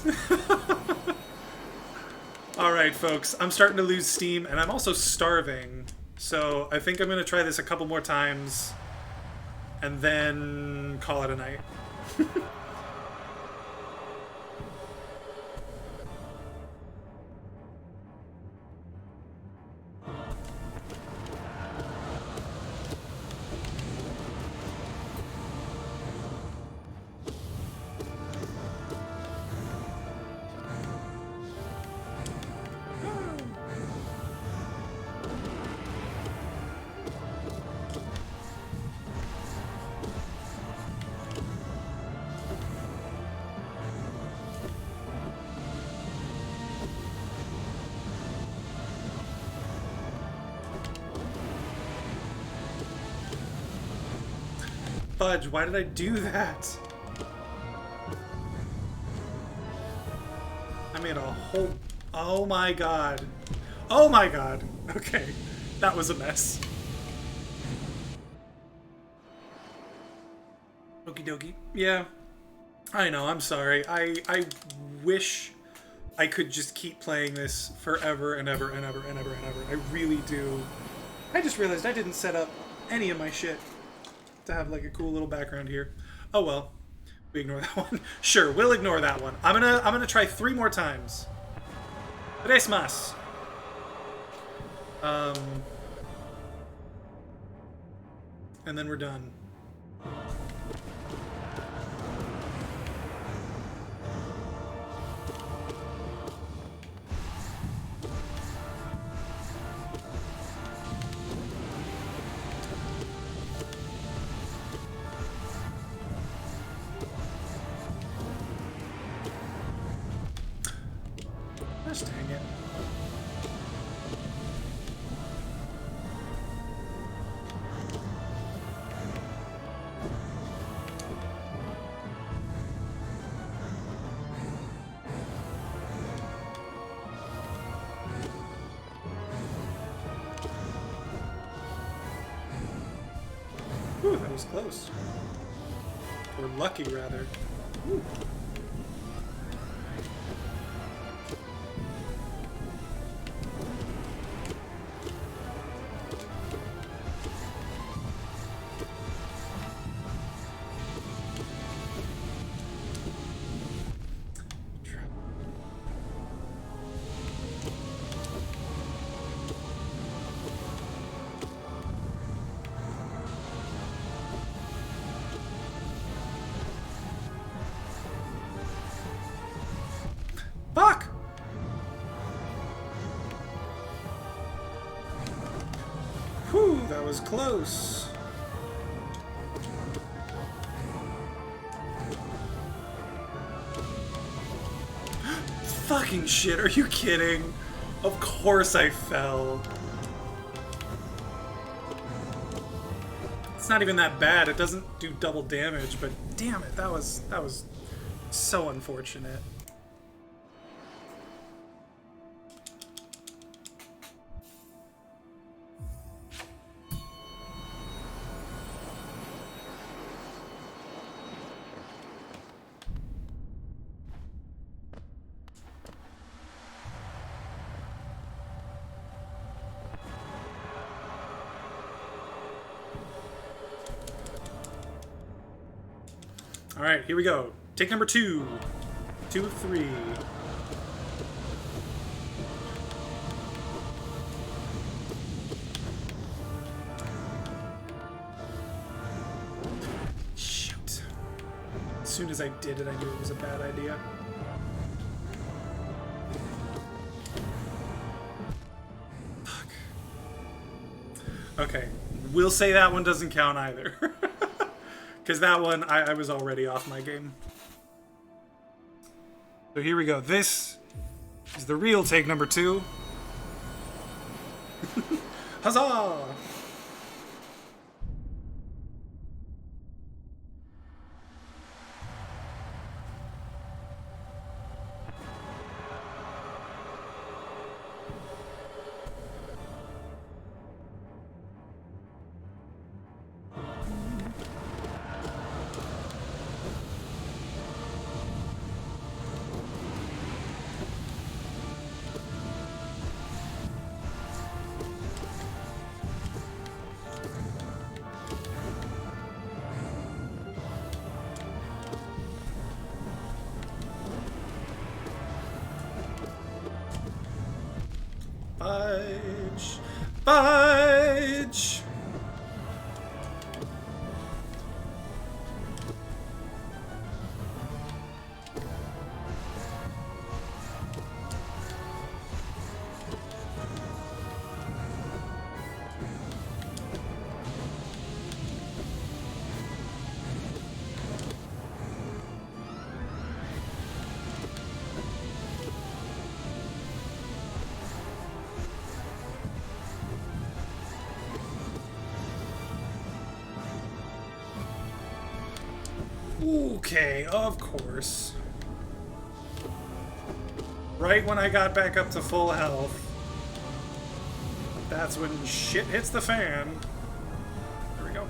Alright, folks. I'm starting to lose steam, and I'm also starving. So I think I'm going to try this a couple more times, and then call it a night. Fudge, why did I do that? I made a whole... Oh my god. Oh my god. Okay. That was a mess. Okie dokie. Yeah. I know, I'm sorry. I wish I could just keep playing this forever and ever and ever and ever and ever. I really do. I just realized I didn't set up any of my shit to have like a cool little background here. Oh well, we ignore that one. Sure, we'll ignore that one. I'm gonna try 3 more times. Tres más. And then we're done. Gosh dang it. Whew, that was close. Or lucky, rather. Whew. Fuck! Whew, that was close. Fucking shit, are you kidding? Of course I fell. It's not even that bad. It doesn't do double damage, but damn it, that was so unfortunate. Alright, here we go. Take number 2. 2 of 3. Shoot. As soon as I did it, I knew it was a bad idea. Fuck. Okay. We'll say that one doesn't count either. Because that one, I was already off my game. So here we go. This is the real take number 2. Huzzah! Fudge. Fudge! Okay, of course. Right when I got back up to full health, that's when shit hits the fan. There we go.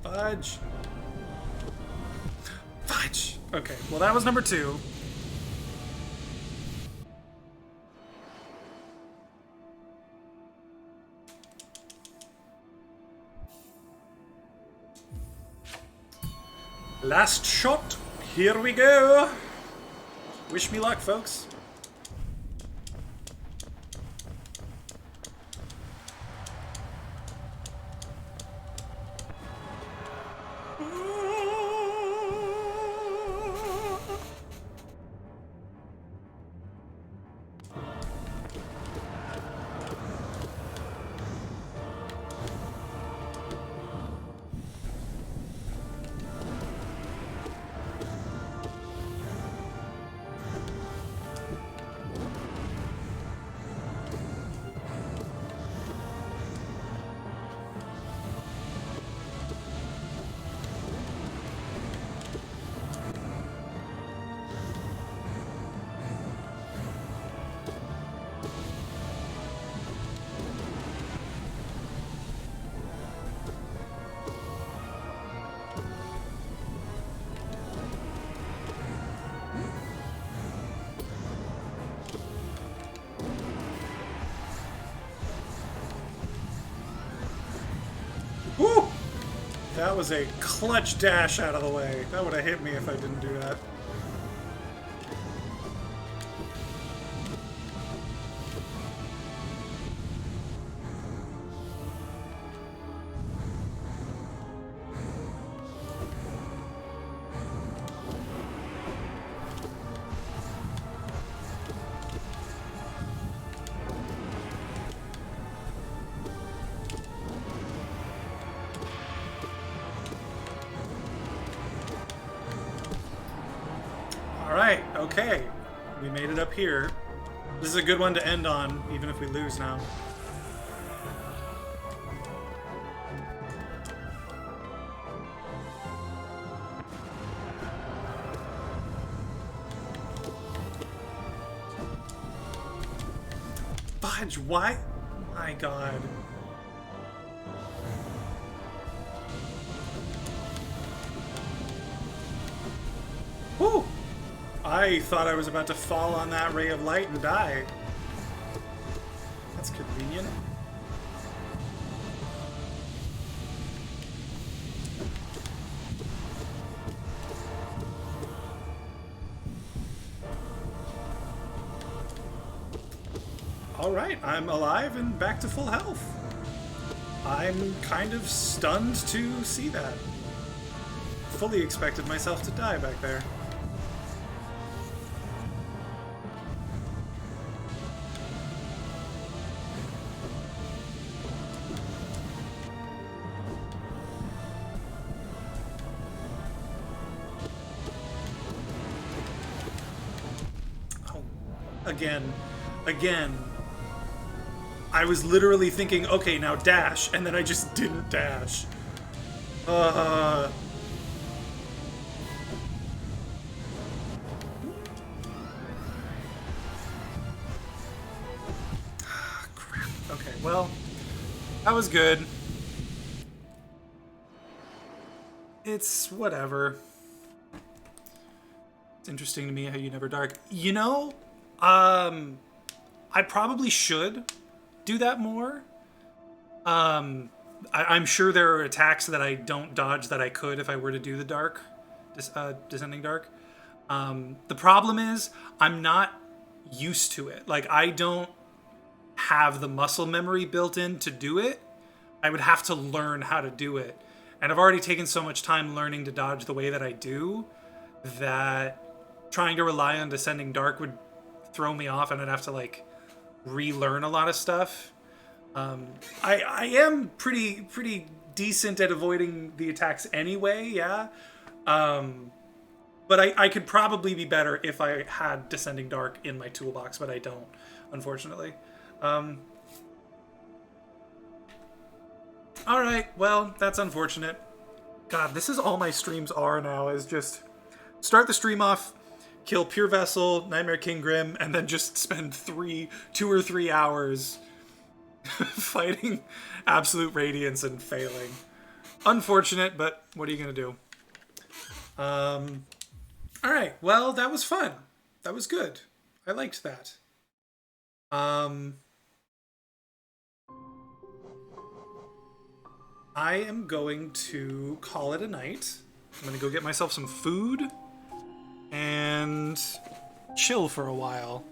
Fudge. Fudge. Okay, well that was number 2. Last shot. Here we go. Wish me luck, folks. Woo! That was a clutch dash out of the way. That would have hit me if I didn't do that. Alright, okay. We made it up here. This is a good one to end on, even if we lose now. Fudge, why? My god. Woo! I thought I was about to fall on that ray of light and die. That's convenient. Alright, I'm alive and back to full health. I'm kind of stunned to see that. Fully expected myself to die back there. Again. I was literally thinking, okay, now dash, and then I just didn't dash. Well, that was good. It's whatever. It's interesting to me how you never dark. You know, I probably should do that more. I'm sure there are attacks that I don't dodge that I could if I were to do the dark, descending dark. The problem is I'm not used to it. Like, I don't have the muscle memory built in to do it. I would have to learn how to do it. And I've already taken so much time learning to dodge the way that I do that trying to rely on descending dark would throw me off, and I'd have to like relearn a lot of stuff. I am pretty decent at avoiding the attacks anyway, yeah. But I could probably be better if I had Descending Dark in my toolbox, but I don't, unfortunately. Alright, well, that's unfortunate. God, this is all my streams are now, is just start the stream off, kill Pure Vessel, Nightmare King Grim, and then just spend 2 or 3 hours fighting Absolute Radiance and failing. Unfortunate, but what are you going to do? Alright, well, that was fun. That was good. I liked that. I am going to call it a night. I'm going to go get myself some food and chill for a while.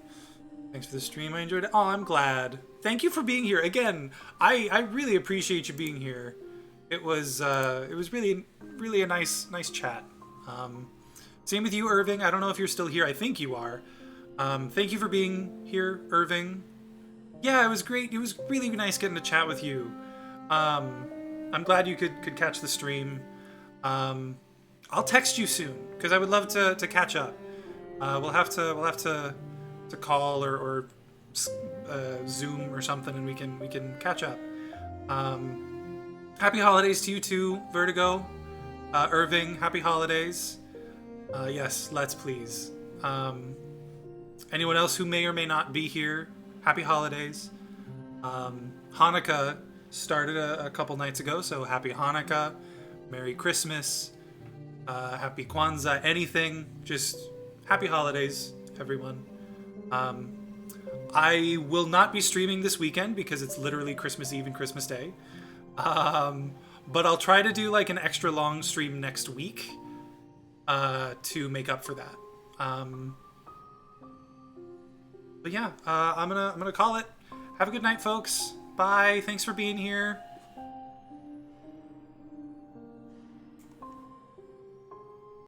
Thanks for the stream. I enjoyed it. Oh, I'm glad. Thank you for being here. Again, I really appreciate you being here. It was really a nice chat. Same with you, Irving. I don't know if you're still here. I think you are. Thank you for being here, Irving. Yeah, it was great. It was really nice getting to chat with you. I'm glad you could catch the stream. I'll text you soon because I would love to catch up. We'll have to call or Zoom or something, and we can catch up. Happy holidays to you too, Vertigo, Irving. Happy holidays. Yes, let's please. Anyone else who may or may not be here, happy holidays. Hanukkah started a couple nights ago, so happy Hanukkah, Merry Christmas, happy Kwanzaa, anything, just happy holidays, everyone. I will not be streaming this weekend because it's literally Christmas Eve and Christmas Day. But I'll try to do like an extra long stream next week to make up for that. But yeah, I'm gonna call it. Have a good night, folks. Bye. Thanks for being here.